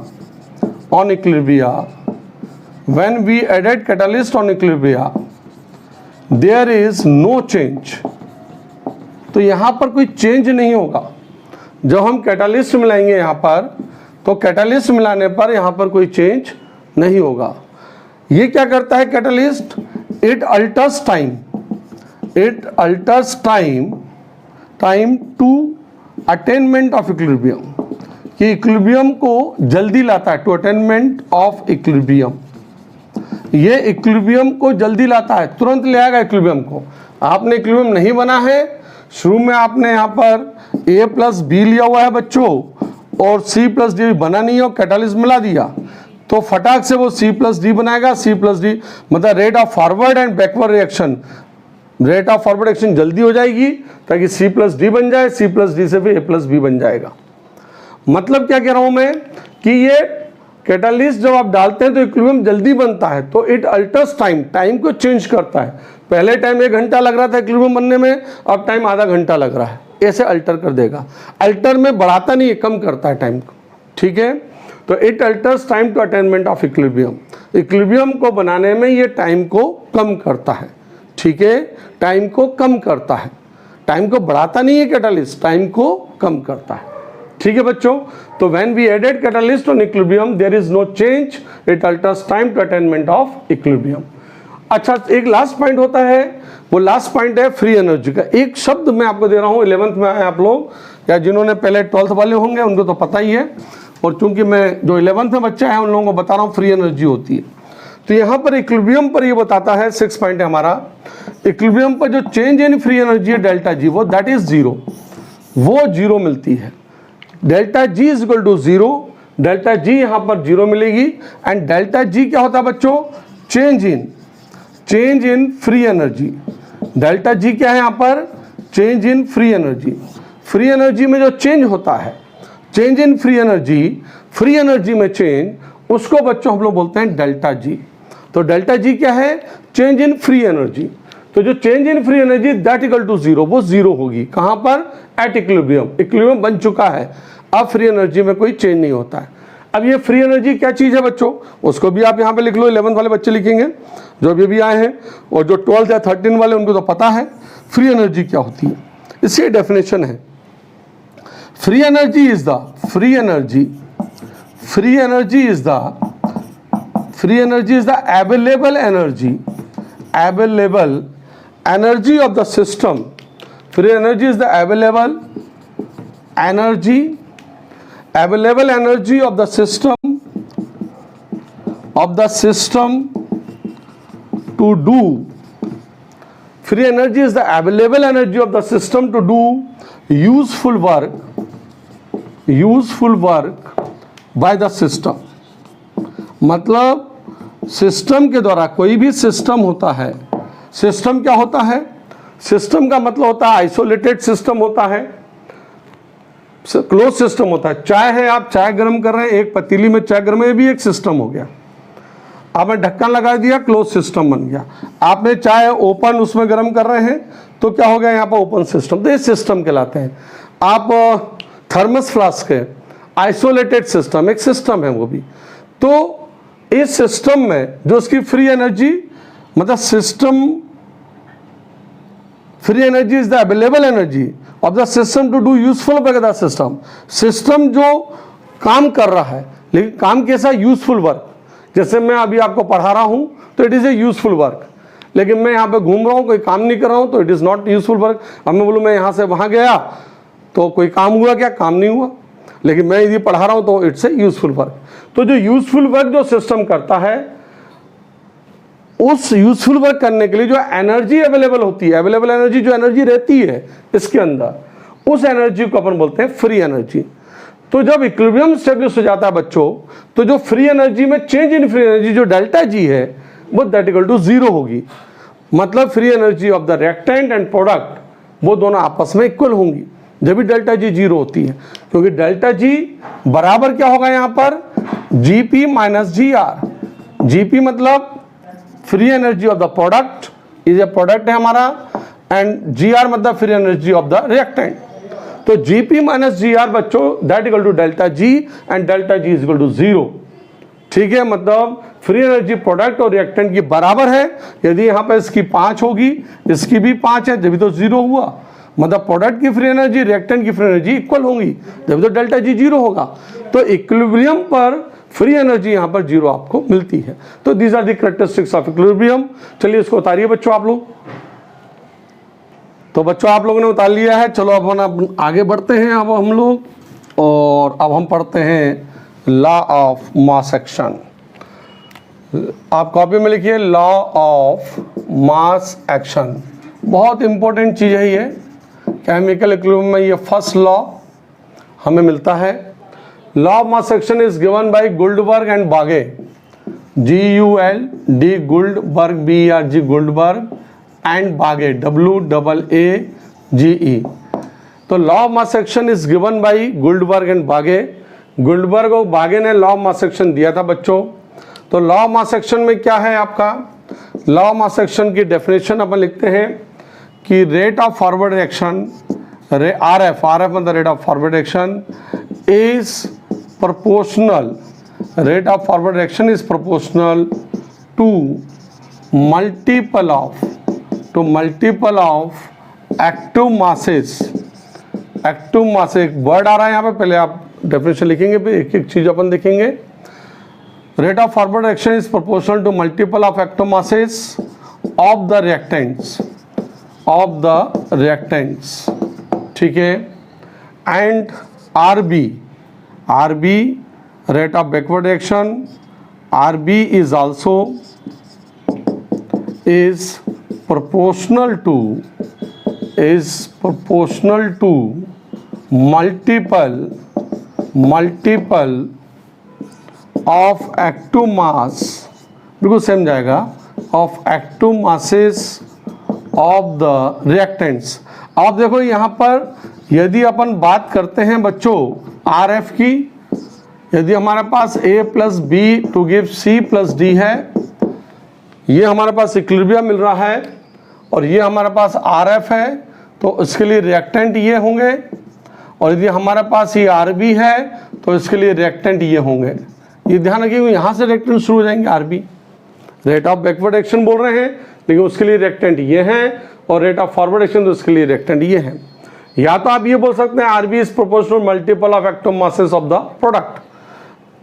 when we added catalyst on equilibria there is no change. तो यहाँ पर कोई चेंज नहीं होगा। जब हम कैटलिस्ट मिलाएंगे यहाँ पर, तो कैटलिस्ट मिलाने पर यहाँ पर कोई चेंज नहीं होगा। ये क्या करता है catalyst? It alters time, it alters time to attainment of equilibrium, कि इक्विलिब्रियम को जल्दी लाता है, टू अटेनमेंट ऑफ इक्विलिब्रियम। ये इक्विलिब्रियम को जल्दी लाता है, तुरंत ले आएगा इक्विलिब्रियम को। आपने इक्विलिब्रियम नहीं बना है, शुरू में आपने यहाँ पर a प्लस बी लिया हुआ है बच्चों, और c प्लस डी बना नहीं हो, कैटलिस्ट मिला दिया, तो फटाक से वो c प्लस डी बनाएगा। c प्लस डी मतलब rate of forward and backward reaction, rate of forward reaction जल्दी हो जाएगी ताकि c प्लस डी बन जाए, c प्लस डी से भी a प्लस बी बन जाएगा। मतलब क्या कह रहा हूं मैं कि ये कैटलिस्ट जब आप डालते हैं तो इक्विलिब्रियम जल्दी बनता है, तो इट अल्टर्स टाइम, टाइम को चेंज करता है। पहले टाइम 1 घंटा लग रहा था इक्विलिब्रियम बनने में, अब टाइम आधा घंटा लग रहा है। ऐसे अल्टर कर देगा। अल्टर में बढ़ाता नहीं है, कम करता है टाइम को, ठीक है। तो it alters time to attainment of equilibrium, equilibrium को बनाने में ये टाइम को कम करता है, ठीक है, टाइम को कम करता है। टाइम को बढ़ाता नहीं है कैटलिस्ट, टाइम को कम करता है, ठीक है बच्चों। तो when we added catalyst on equilibrium there is no change, it alters time to attainment of equilibrium. अच्छा, एक लास्ट पॉइंट होता है, वो लास्ट पॉइंट है फ्री एनर्जी का। एक शब्द मैं आपको दे रहा हूँ, 11th में आए आप लोग, या जिन्होंने पहले 12th वाले होंगे उनको तो पता ही है, और चूंकि मैं जो 11th में बच्चे हैं उन लोगों को बता रहा हूँ फ्री एनर्जी होती है। तो यहाँ पर इक्विलिब्रियम पर ये बताता है, 6 पॉइंट है हमारा, इक्विलिब्रियम पर जो चेंज इन फ्री एनर्जी है डेल्टा जी, वो दैट इज जीरो, वो जीरो मिलती है। Delta G is equal to zero, delta G यहाँ पर जीरो मिलेगी। एंड डेल्टा जी क्या होता है बच्चों? Change in free energy. Delta G क्या है यहाँ पर? Change in free energy. Free energy में जो चेंज होता है, चेंज इन फ्री एनर्जी में चेंज, उसको बच्चों हम लोग बोलते हैं डेल्टा जी। तो डेल्टा जी क्या है? Change in free energy. तो जो change in free energy that equal to zero, वो जीरो होगी। कहां पर? At equilibrium. इक्विलिब्रियम बन चुका है, अब फ्री एनर्जी में कोई चेंज नहीं होता है। अब ये फ्री एनर्जी क्या चीज है बच्चों, उसको भी आप यहाँ पे लिख लो। 11th वाले बच्चे लिखेंगे जो अभी भी आए हैं, और जो 12th या 13 वाले उनको तो पता है फ्री एनर्जी क्या होती है। इसकी डेफिनेशन है, free energy is the available energy of the system. Free energy is the available energy of the system to do, free energy is the available energy of the system to do useful work by the system। मतलब system के द्वारा, कोई भी system होता है, system क्या होता है? सिस्टम का मतलब होता है आइसोलेटेड सिस्टम होता है, क्लोज सिस्टम होता है। चाय है, आप चाय गर्म कर रहे हैं, एक पतीली में चाय गर्म है, ये भी एक सिस्टम हो गया। आपने ढक्कन लगा दिया, क्लोज सिस्टम बन गया। आपने चाय ओपन उसमें गर्म कर रहे हैं, तो क्या हो गया यहाँ पर? Open system. तो ये सिस्टम कहलाते हैं। आप थर्मस फ्लास्क है, आइसोलेटेड सिस्टम, एक सिस्टम है वो भी। तो इस सिस्टम में जो उसकी फ्री एनर्जी, मतलब system free energy is the available energy of the system to do useful work the system. System जो काम कर रहा है, लेकिन काम कैसा? Useful work. जैसे मैं अभी आपको पढ़ा रहा हूं तो it is a useful work, लेकिन मैं यहाँ पे घूम रहा हूँ, कोई काम नहीं कर रहा हूँ, तो it is not useful work. अब मैं बोलूँ मैं यहाँ से वहाँ गया तो कोई काम हुआ क्या? काम नहीं हुआ। लेकिन मैं यदि पढ़ा रहा हूँ तो इट्स ए यूजफुल वर्क। तो जो यूजफुल वर्क जो सिस्टम करता है, उस यूजफुल वर्क करने के लिए जो एनर्जी अवेलेबल होती है, अवेलेबल एनर्जी जो एनर्जी रहती है इसके अंदर, उस एनर्जी को अपन बोलते हैं फ्री एनर्जी। तो जब इक्विलिब्रियम स्टेब्लिश हो जाता है बच्चों, तो जो फ्री एनर्जी में चेंज इन फ्री एनर्जी जो डेल्टा जी है, वो दैट इक्वल टू जीरो होगी। मतलब free energy of the reactant and product, वो दोनों आपस में इक्वल होंगी जब भी डेल्टा जी जीरो होती है। क्योंकि डेल्टा जी बराबर क्या होगा यहाँ पर? GP minus G R. GP मतलब free energy of the product, is a product है हमारा, एंड जी आर मतलब free energy of the reactant. तो जीपी माइनस जी आर बच्चों that equal to delta G, and delta G is equal to zero. ठीक है, मतलब free energy product और reactant की बराबर है। यदि यहाँ पर इसकी 5 होगी, इसकी भी 5 है, जब तो 0 हुआ, मतलब प्रोडक्ट की फ्री एनर्जी रिएक्टेंट की फ्री एनर्जी इक्वल होंगी, जब तो डेल्टा जी 0 होगा। तो इक्विलिब्रियम पर फ्री एनर्जी यहाँ पर 0 आपको मिलती है। तो these are the characteristics of equilibrium. चलिए इसको उतारिए बच्चों आप लोग। तो बच्चों आप लोगों ने उतार लिया है। चलो अब आगे बढ़ते हैं अब हम लोग, और अब हम पढ़ते हैं लॉ ऑफ मास एक्शन। आप कॉपी में लिखिए लॉ ऑफ मास एक्शन। बहुत इंपॉर्टेंट चीज़ है ये, केमिकल इक्विलिब्रियम में ये फर्स्ट लॉ हमें मिलता है। Law of mass action is given by Guldberg and बागे, GULD Guldberg, BERG Guldberg and बागे, WAAGE। तो law of mass action is given by Guldberg and बागे। गुल्डबर्ग और बागे ने लॉ ऑफ मास एक्शन दिया था बच्चों। तो लॉ ऑफ मास एक्शन में क्या है आपका, लॉ ऑफ मास एक्शन की डेफिनेशन अपन लिखते हैं कि rate of forward action, RF मतलब rate of forward action is proportional, rate of forward action is proportional to multiple of active masses. Active mass एक वर्ड आ रहा है यहाँ पे, पहले आप डेफिनेशन लिखेंगे, फिर एक एक चीज अपन देखेंगे। Rate of forward action is proportional to multiple of active masses of the reactants, ठीक है। And RB rate of backward action, RB is also is proportional to multiple of active mass, बिल्कुल सेम जाएगा, of active masses of the reactants। अब देखो यहाँ पर यदि अपन बात करते हैं बच्चों RF की, यदि हमारे पास A + B to give C + D है, ये हमारे पास इक्विलिब्रियम मिल रहा है, और ये हमारे पास RF है, तो इसके लिए रिएक्टेंट ये होंगे, और यदि हमारे पास ये RB है तो इसके लिए रिएक्टेंट ये होंगे। ये ध्यान रखिए, यहाँ से रिएक्टेंट शुरू हो जाएंगे RB। Rate of backward action बोल रहे हैं, लेकिन उसके लिए रिएक्टेंट ये हैं, और रेट ऑफ फॉरवर्ड एक्शन तो उसके लिए रिएक्टेंट ये हैं। या तो आप ये बोल सकते हैं RB is proportional multiple of active masses of the product,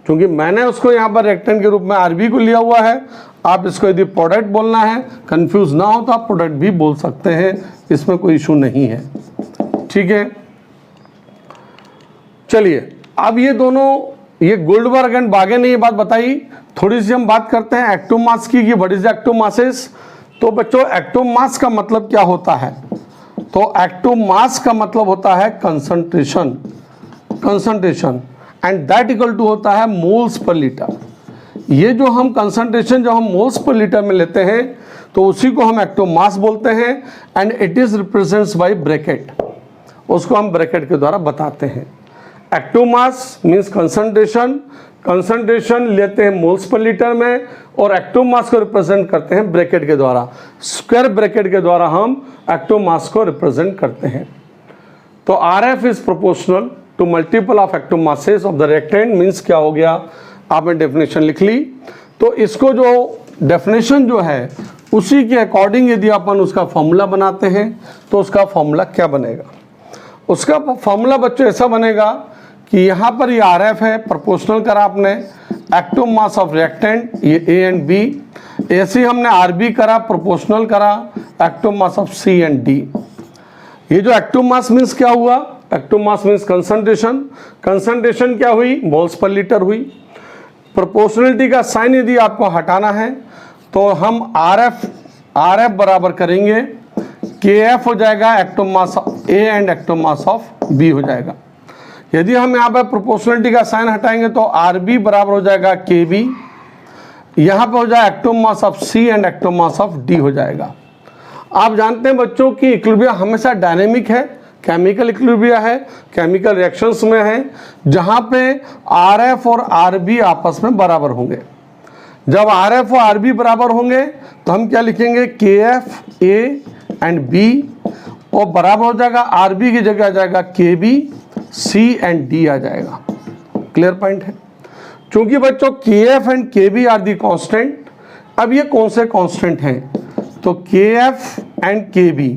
क्योंकि मैंने उसको यहाँ पर रिएक्टेंट के रूप में RB को लिया हुआ है। आप इसको यदि प्रोडक्ट बोलना है, कंफ्यूज ना हो, तो आप प्रोडक्ट भी बोल सकते हैं, इसमें कोई इशू नहीं है, ठीक है। चलिए अब ये दोनों, ये गुल्डबर्ग एंड बागे ने ये बात बताई। थोड़ी सी हम बात करते हैं एक्टिव मास की, कि व्हाट इज एक्टिव मासेस। तो बच्चों एक्टिव मास का मतलब क्या होता है, तो एक्टिव मास का मतलब होता है concentration, and that equal to होता है मोल्स पर लीटर। ये जो हम कंसंट्रेशन जब हम मोल्स पर लीटर में लेते हैं, तो उसी को हम एक्टिव मास बोलते हैं, and it is represents bye bracket, उसको हम ब्रैकेट के द्वारा बताते हैं। एक्टिव मास मीन्स कंसंट्रेशन लेते हैं मोल्स पर लीटर में, और एक्टिव मास को रिप्रेजेंट करते हैं ब्रैकेट के द्वारा, स्क्वायर ब्रैकेट के द्वारा हम एक्टिव मास को रिप्रेजेंट करते हैं। तो RF is proportional to multiple of active masses of the reactant, means क्या हो गया, आपने डेफिनेशन लिख ली। तो इसको जो डेफिनेशन जो है उसी के अकॉर्डिंग यदि अपन उसका फॉर्मूला बनाते हैं, तो उसका फॉर्मूला क्या बनेगा, उसका फॉर्मूला बच्चों ऐसा बनेगा कि यहाँ पर ये RF है, प्रोपोर्शनल करा आपने, एक्टिव मास ऑफ रिएक्टेंट ये A एंड B, ऐसे ही हमने RB करा, प्रोपोर्शनल करा, active mass of C and D। ये जो एक्टिव मास मीन्स क्या हुआ, एक्टिव मास मीन्स कंसंट्रेशन क्या हुई, मोल्स पर लीटर हुई। प्रोपोर्शनलिटी का साइन यदि आपको हटाना है, तो हम RF बराबर करेंगे, KF हो जाएगा active mass of A and active mass of B हो जाएगा। यदि हम यहाँ पर प्रोपोर्शनलिटी का साइन हटाएंगे, तो RB बराबर हो जाएगा KB, यहाँ पे हो जाएगा active mass of C and active mass of D हो जाएगा। आप जानते हैं बच्चों कि इक्विलिब्रियम हमेशा डायनेमिक है, केमिकल इक्विलिब्रियम है, केमिकल रिएक्शंस में है, जहाँ पे RF और RB आपस में बराबर होंगे। जब RF और RB बराबर होंगे तो हम क्या लिखेंगे, KF A एंड B, और बराबर हो जाएगा RB की जगह आ जाएगा KB, C एंड D आ जाएगा। क्लियर पॉइंट है। चूंकि बच्चों KF and KB are the constant, अब ये कौन से कांस्टेंट हैं, तो KF एंड KB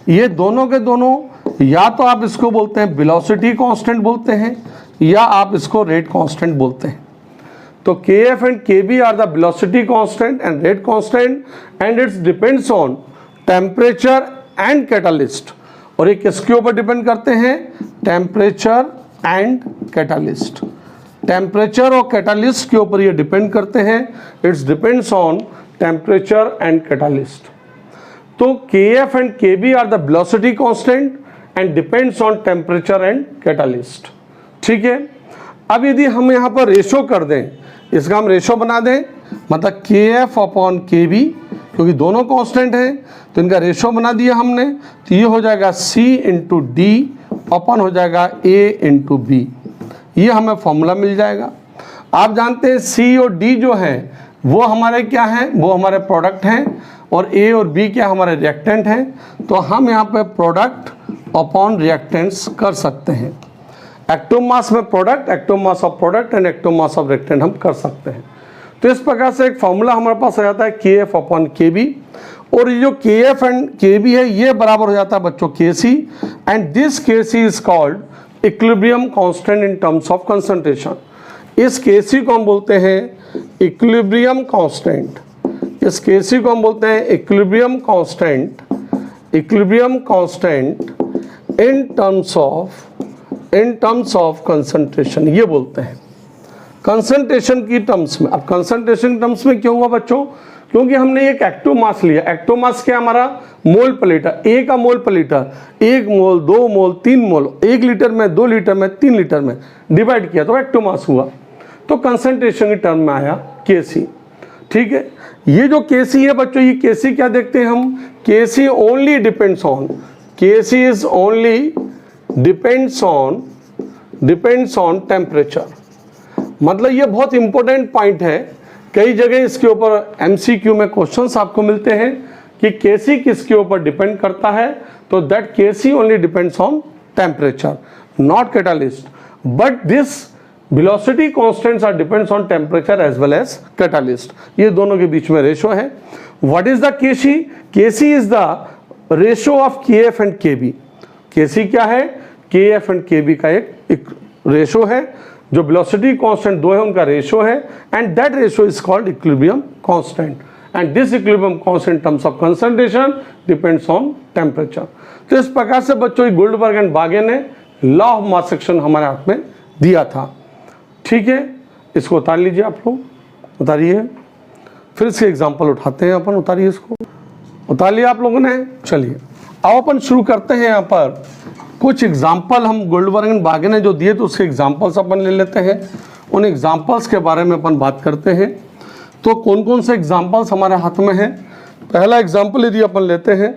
ये दोनों के दोनों, या तो आप इसको बोलते हैं वेलोसिटी कांस्टेंट बोलते हैं, या आप इसको रेट कांस्टेंट बोलते हैं। तो KF and KB are the velocity constant and rate constant and it's depends on temperature and catalyst. और ये किसके ऊपर डिपेंड करते हैं, टेम्परेचर एंड कैटालिस्ट। टेम्परेचर और कैटालिस्ट के ऊपर ये डिपेंड करते हैं, it's depends on temperature and catalyst. तो KF and KB are the velocity constant and depends on temperature and catalyst. ठीक है, अब यदि हम यहाँ पर रेशो कर दें, इसका हम रेशो बना दें, मतलब KF अपॉन KB, क्योंकि दोनों कांस्टेंट हैं तो इनका रेशो बना दिया हमने, तो ये हो जाएगा C इंटू D अपॉन हो जाएगा A इंटू B। ये हमें फॉर्मूला मिल जाएगा। आप जानते हैं C और D जो हैं वो हमारे क्या हैं, वो हमारे प्रोडक्ट हैं, और A और B क्या हमारे रिएक्टेंट हैं। तो हम यहाँ पे प्रोडक्ट अपॉन रिएक्टेंट्स कर सकते हैं। एक्टिव मास में product, active mass of product and active mass of reactant हम कर सकते हैं। तो इस प्रकार से एक फॉर्मूला हमारे पास आ जाता है KF अपॉन KB, और ये जो KF एंड KB है ये बराबर हो जाता है बच्चों KC, and this KC is called equilibrium constant in terms of concentration. इस KC को हम बोलते हैं इक्विलिब्रियम कांस्टेंट, इस KC को हम बोलते हैं equilibrium constant, equilibrium constant in terms of concentration, ये बोलते हैं कंसंट्रेशन की टर्म्स में। अब कंसंट्रेशन टर्म्स में क्यों हुआ बच्चों, क्योंकि हमने एक एक्टिव मास लिया। एक्टिव मास क्या हमारा, मोल पर लीटर, A का मोल पर लीटर, 1 मोल 2 मोल 3 मोल, 1 लीटर में 2 लीटर में 3 लीटर में डिवाइड किया तो एक्टिव मास हुआ, तो कंसंट्रेशन की टर्म में आया KC। ठीक है, ये जो KC है बच्चों, ये KC क्या देखते हैं हम, KC only depends on, KC is only depends on temperature. मतलब ये बहुत इंपॉर्टेंट पॉइंट है, कई जगह इसके ऊपर MCQ में क्वेश्चंस आपको मिलते हैं कि KC किसके ऊपर डिपेंड करता है, तो that KC only depends on temperature not catalyst, but this velocity constants are depends on temperature as well as catalyst. ये दोनों के बीच में रेशो है। What is the KC, KC is the ratio of KF and KB। KC क्या है, KF and KB का एक रेशो है, जो वेलोसिटी कांस्टेंट दो है उनका रेशो है, and that ratio is called equilibrium constant, and this equilibrium constant in terms of concentration depends on temperature. तो इस प्रकार से बच्चों गोल्डबर्ग एंड बागे ने लॉ ऑफ मास सेक्शन हमारे हाथ में दिया था। ठीक है, इसको उतार लीजिए, आप लोग उतारिए, फिर इसके एग्जाम्पल उठाते हैं अपन। उतारिए, इसको उतार लिया आप लोगों ने। चलिए अब अपन शुरू करते हैं। यहाँ पर कुछ एग्जाम्पल हम गोल्डबर्ग एंड बागे ने जो दिए तो उसके एग्जाम्पल्स अपन ले लेते हैं, उन एग्जाम्पल्स के बारे में अपन बात करते हैं। तो कौन कौन से एग्जाम्पल्स हमारे हाथ में हैं। पहला एग्जाम्पल यदि अपन लेते हैं,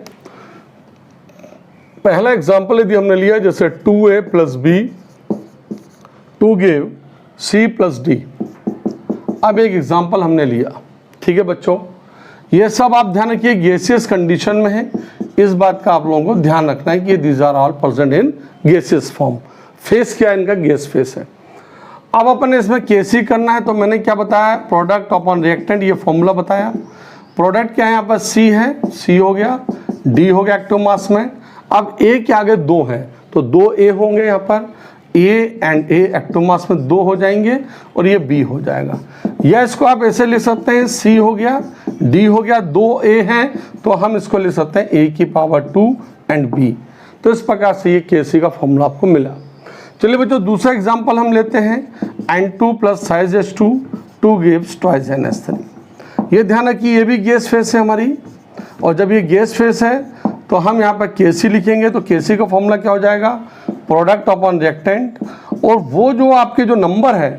पहला एग्जाम्पल यदि हमने लिया जैसे 2A + B 2 give C + D। अब एक एग्जाम्पल हमने लिया, ठीक है बच्चों, ये सब आप ध्यान रखिए गैसियस कंडीशन में है, इस बात का आप लोगों को ध्यान रखना है कि these are all present in gaseous form. Phase क्या है इनका, गैस फेस है। अब अपन इसमें KC करना है, तो मैंने क्या बताया, प्रोडक्ट अपॉन रिएक्टेंट, ये फॉर्मूला बताया। प्रोडक्ट क्या है, यहाँ पर C है, C हो गया, D हो गया एक्टिव मास में। अब A के आगे 2 है तो 2A होंगे, यहाँ पर A and A active mass में 2 हो जाएंगे और ये B हो जाएगा। या इसको आप ऐसे लिख सकते हैं, C हो गया, D हो गया, 2A हैं तो हम इसको लिख सकते हैं A की पावर 2 एंड B। तो इस प्रकार से ये KC का फॉर्मूला आपको मिला। चलिए बच्चों दूसरा एग्जांपल हम लेते हैं, N2 + size H2 2 gives twice NH3। ये ध्यान रखिए ये भी गैस फेस है हमारी, और जब ये गैस फेस है तो हम यहाँ पर KC लिखेंगे, तो KC का फॉर्मूला क्या हो जाएगा, प्रोडक्ट अपॉन रिएक्टेंट, और वो जो आपके जो नंबर है,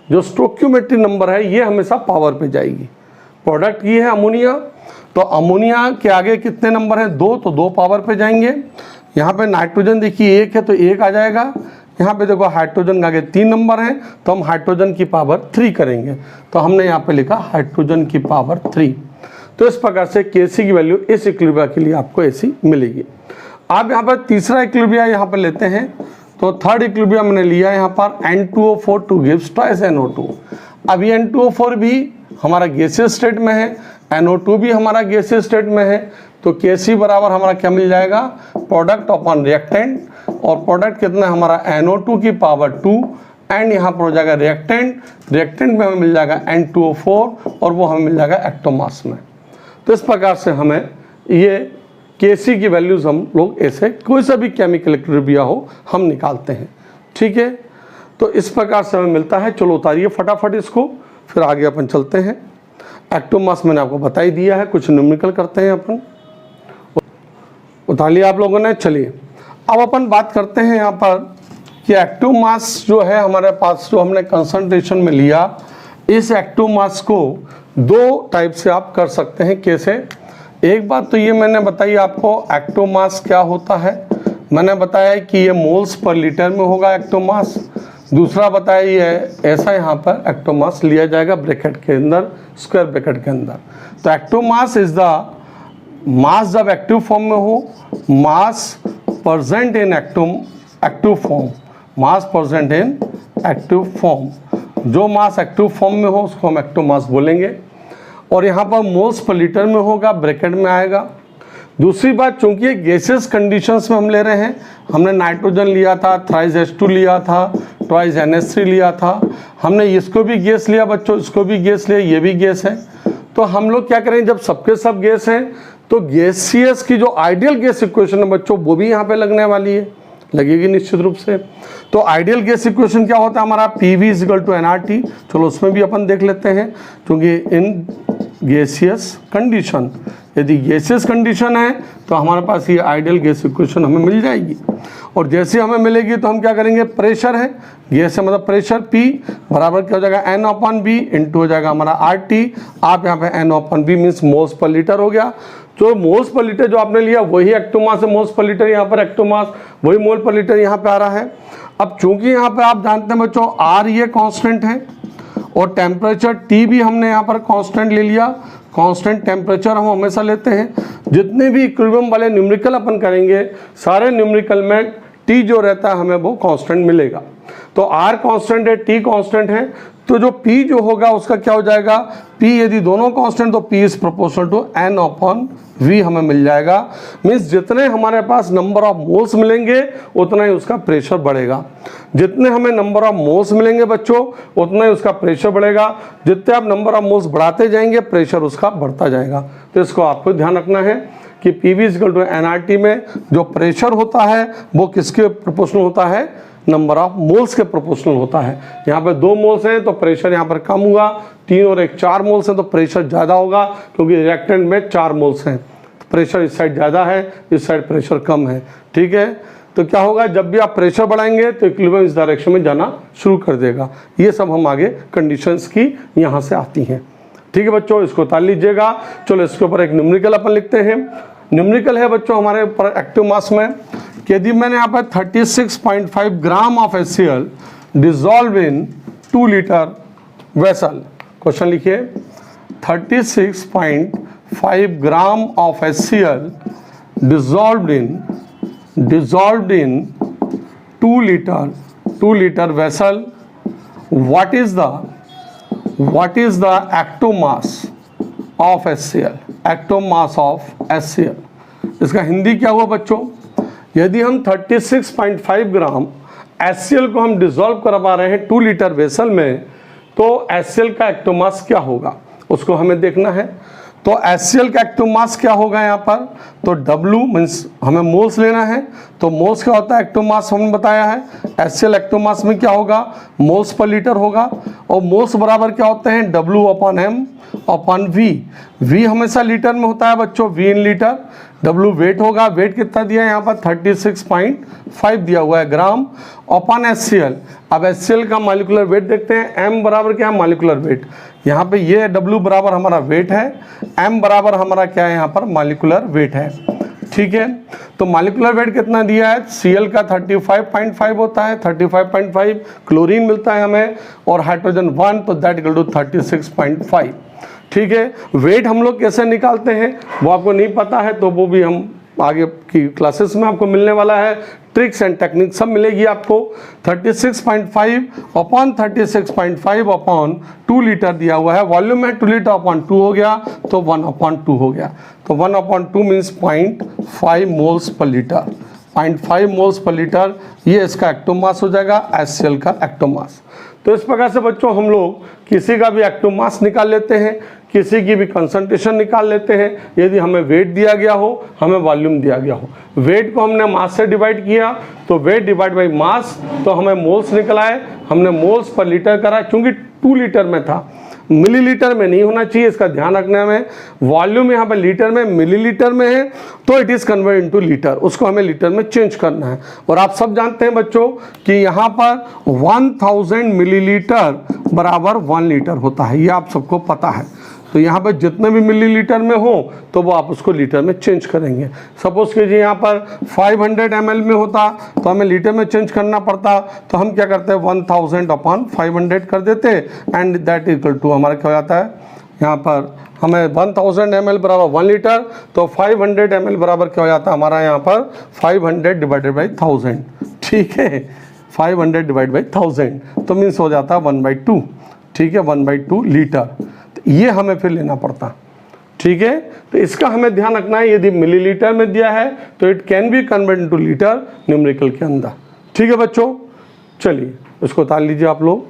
जो स्टोइकियोमेट्रिक नंबर है, ये हमेशा पावर पे जाएगी। प्रोडक्ट ये है अमोनिया, तो अमोनिया के आगे कितने नंबर हैं, 2, तो 2 पावर पे जाएंगे। यहाँ पे नाइट्रोजन देखिए 1 है तो 1 आ जाएगा। यहाँ पे देखो हाइड्रोजन के आगे 3 नंबर हैं तो हम हाइड्रोजन की पावर 3 करेंगे, तो हमने यहाँ पे लिखा हाइड्रोजन की पावर 3। तो इस प्रकार से KC की वैल्यू इस इक्विलिब्रियम के लिए आपको ऐसी मिलेगी। आप यहाँ पर तीसरा इक्विलिब्रियम यहाँ पर लेते हैं, तो थर्ड इक्विलिब्रियम मैंने लिया यहाँ पर N2O4 two gives twice NO2। अब ये N2O4 भी हमारा गैसियस स्टेट में है, NO2 भी हमारा गैसियस स्टेट में है, तो Kc बराबर हमारा क्या मिल जाएगा, प्रोडक्ट अपॉन रिएक्टेंट, और प्रोडक्ट कितना है हमारा NO2 की पावर 2 एंड यहाँ पर हो जाएगा रिएक्टेंट में हमें मिल जाएगा N2O4 और वो हमें मिल जाएगा एक्टोमास में। तो इस प्रकार से हमें ये Kc की वैल्यूज हम लोग ऐसे कोई सा भी केमिकल इक्विलिब्रियम हो हम निकालते हैं। ठीक है, तो इस प्रकार से हमें मिलता है। चलो उतारिए फटाफट इसको, फिर आगे अपन चलते हैं। एक्टोमास मैंने आपको बता ही दिया है, कुछ न्यूमेरिकल करते हैं अपन। उतार लिया आप लोगों ने। चलिए अब अपन बात करते हैं यहाँ पर कि एक्टिव मास जो है हमारे पास, जो हमने कंसंट्रेशन में लिया, इस एक्टिव मास को दो टाइप से आप कर सकते हैं। कैसे? एक बात तो ये मैंने बताई आपको एक्टिव मास क्या होता है, मैंने बताया कि ये मोल्स पर लीटर में होगा एक्टिव मास। दूसरा बताया ये ऐसा यहाँ पर एक्टिव मास लिया जाएगा ब्रैकेट के अंदर, स्क्वायर ब्रैकेट के अंदर। तो active mass is the mass जब एक्टिव फॉर्म में हो, मास present in active form, mass present in active form. जो मास एक्टिव फॉर्म में हो उसको हम एक्टिव मास बोलेंगे, और यहाँ पर मोल्स पर लीटर में होगा, ब्रैकेट में आएगा। दूसरी बात, चूंकि ये गैसेस कंडीशंस में हम ले रहे हैं, हमने नाइट्रोजन लिया था, थ्राइस H2 लिया था, ट्वाइस NH3 लिया था, हमने इसको भी गैस लिया बच्चों, इसको भी गैस लिया, ये भी गैस है। तो हम लोग क्या करेंगे, जब सबके सब गैस हैं तो गैसियस की जो आइडियल गैस इक्वेशन है बच्चों वो भी यहाँ पे लगने वाली है, लगेगी निश्चित रूप से। तो आइडियल गैस इक्वेशन क्या होता है हमारा, PV = nRT। चलो उसमें भी अपन देख लेते हैं, क्योंकि इन गैसियस कंडीशन, यदि गैसियस कंडीशन है तो हमारे पास ये आइडियल गैस इक्वेशन हमें मिल जाएगी। और जैसे हमें मिलेगी तो हम क्या करेंगे, प्रेशर है, गैस है मतलब प्रेशर P बराबर क्या हो जाएगा, N/V इंटू हो जाएगा हमारा RT। आप यहाँ पे N/V means moles per litre हो गया। तो मोल्स पर लीटर जो आपने लिया वही एक्टिव मास है, मोल्स पर लीटर यहाँ पर एक्टिव मास, वही मोल पर लीटर यहाँ पे आ रहा है। अब चूंकि यहाँ पे आप जानते हैं बच्चों R ये कांस्टेंट है, और टेम्परेचर T भी हमने यहाँ पर कांस्टेंट ले लिया। कांस्टेंट टेम्परेचर हम हमेशा लेते हैं। जितने भी इक्विलिब्रियम वाले न्यूमेरिकल अपन करेंगे, सारे न्यूमेरिकल में T जो रहता है हमें वो कांस्टेंट मिलेगा। तो R कांस्टेंट है, T कांस्टेंट है, तो जो P जो होगा उसका क्या हो जाएगा, P यदि दोनों कांस्टेंट तो P is proportional to N/V हमें मिल जाएगा। मीन्स जितने हमारे पास नंबर ऑफ मोल्स मिलेंगे उतना ही उसका प्रेशर बढ़ेगा। जितने हमें नंबर ऑफ मोल्स मिलेंगे बच्चों उतना ही उसका प्रेशर बढ़ेगा। जितने आप नंबर ऑफ मोल्स बढ़ाते जाएंगे प्रेशर उसका बढ़ता जाएगा। तो इसको आपको ध्यान रखना है कि PV = nRT में जो प्रेशर होता है वो किसके प्रोपोर्शनल होता है, नंबर ऑफ मोल्स के प्रोपोर्शनल होता है। यहाँ पे 2 मोल्स हैं तो प्रेशर यहाँ पर कम हुआ, 3 और 1 4 मोल्स हैं तो प्रेशर ज़्यादा होगा, क्योंकि रिएक्टेंट में 4 मोल्स हैं तो प्रेशर इस साइड ज़्यादा है, इस साइड प्रेशर कम है। ठीक है, तो क्या होगा, जब भी आप प्रेशर बढ़ाएंगे तो इक्विलिब्रियम इस डायरेक्शन में जाना शुरू कर देगा। ये सब हम आगे कंडीशंस की यहाँ से आती हैं। ठीक है बच्चों, इसको उतार लीजिएगा। चलो इसके ऊपर एक न्यूमेरिकल अपन लिखते हैं। न्यूमेरिकल है बच्चों हमारे ऊपर एक्टिव मास में, यदि मैंने यहाँ पर 36.5 gram of HCl dissolve in 2 litre vessel. Question लिखिए, 36.5 gram of HCl dissolve in 2 litre vessel, what is the active mass of HCl, active mass of HCl। इसका हिंदी क्या हुआ बच्चों, यदि हम 36.5 ग्राम HCl को हम डिजॉल्व करवा रहे हैं 2 लीटर वेसल में, तो HCl का एक्टिव मास क्या होगा उसको हमें देखना है। तो HCl का एक्टिव मास क्या होगा यहाँ पर, तो W मीन्स हमें मोल्स लेना है, तो मोल्स क्या होता है, एक्टिव मास हमने बताया है। HCl एक्टिव मास में क्या होगा, मोल्स पर लीटर होगा, और मोल्स बराबर क्या होते हैं, W/M/V। V हमेशा लीटर में होता है बच्चों, V in litre. W weight होगा, वेट कितना दिया है यहाँ पर 36.5 दिया हुआ है ग्राम अपॉन HCl। अब HCl का मॉलिक्यूलर वेट देखते हैं, M बराबर क्या है, मॉलिक्यूलर वेट। यहाँ पे ये W बराबर हमारा वेट है, M बराबर हमारा क्या है यहाँ पर मॉलिक्यूलर वेट है। ठीक है, तो मॉलिक्यूलर वेट कितना दिया है, Cl का 35.5 होता है, 35.5 क्लोरीन मिलता है हमें, और हाइड्रोजन 1 तो दैट इक्वल टू 36.5। ठीक है, वेट हम लोग कैसे निकालते हैं वो आपको नहीं पता है तो वो भी हम आगे की क्लासेस में आपको मिलने वाला है, ट्रिक्स एंड टेक्निक सब मिलेगी आपको। 36.5 अपॉन 36.5 अपॉन 2 लीटर दिया हुआ है, वॉल्यूम है 2 लीटर अपॉन 2 हो गया तो 1/2 हो गया, तो 1/2 means 0.5 moles per litre, 0.5 moles per litre, ये इसका एक्टिव मास हो जाएगा, HCl का एक्टिव मास। तो इस प्रकार से बच्चों हम लोग किसी का भी एक्टिव मास निकाल लेते हैं, किसी की भी कंसंट्रेशन निकाल लेते हैं। यदि हमें वेट दिया गया हो, हमें वॉल्यूम दिया गया हो, वेट को हमने मास से डिवाइड किया तो वेट डिवाइड बाई मास, तो हमें मोल्स निकल आए, हमने मोल्स पर लीटर करा, क्योंकि 2 लीटर में था, मिलीलीटर में नहीं होना चाहिए, इसका ध्यान रखना है। वॉल्यूम यहाँ पर लीटर में, मिलीलीटर में है तो it is convert into litre, उसको हमें लीटर में चेंज करना है। और आप सब जानते हैं बच्चों कि यहाँ पर 1000 मिलीलीटर बराबर 1 लीटर होता है, ये आप सबको पता है। तो यहाँ पर जितने भी मिलीलीटर में हो तो वो आप उसको लीटर में चेंज करेंगे। सपोज कीजिए यहाँ पर 500 ml में होता तो हमें लीटर में चेंज करना पड़ता, तो हम क्या करते हैं 1000 अपॉन 500 कर देते एंड दैट इक्वल टू हमारा क्या हो जाता है, यहाँ पर हमें 1000 ml बराबर 1 लीटर, तो 500 ml बराबर क्या हो जाता है हमारा यहाँ पर 500 डिवाइडेड बाई 1000, ठीक है, 500 डिवाइड बाई 1000 तो मीन्स हो जाता है 1/2, ठीक है, 1/2 लीटर। ये हमें फिर लेना पड़ता, ठीक है। तो इसका हमें ध्यान रखना है, यदि मिलीलीटर में दिया है तो it can be convert into litre numerical के अंदर, ठीक है बच्चों। चलिए इसको उतार लीजिए आप लोग।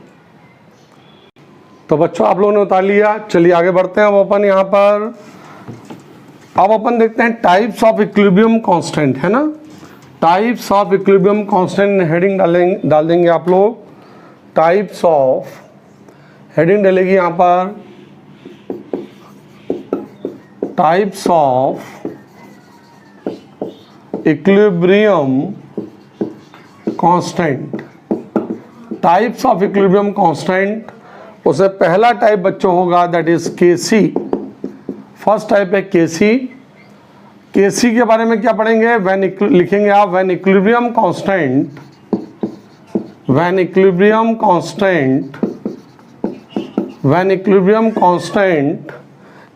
तो बच्चों आप लोगों ने उतार लिया, चलिए आगे बढ़ते हैं। अब अपन यहाँ पर अब अपन देखते हैं टाइप्स ऑफ इक्विलिब्रियम कांस्टेंट, है ना, types of equilibrium constant heading डाल देंगे आप लोग। टाइप्स ऑफ हेडिंग डलेगी यहाँ पर types of equilibrium constant, types of equilibrium constant. उसे पहला टाइप बच्चों होगा that is KC, first type है केसी। केसी के बारे में क्या पढ़ेंगे, लिखेंगे आप when equilibrium constant, when equilibrium constant, when equilibrium constant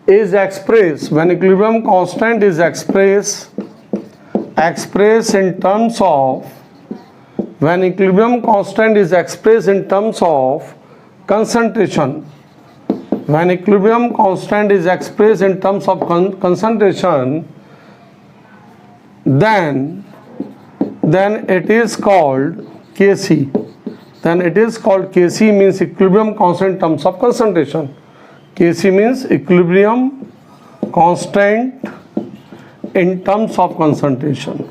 is expressed, when equilibrium constant is expressed in terms of, when equilibrium constant is expressed in terms of concentration, when equilibrium constant is expressed in terms of concentration, then it is called Kc. Then it is called Kc, means equilibrium constant in terms of concentration. Kc means equilibrium constant in terms of concentration,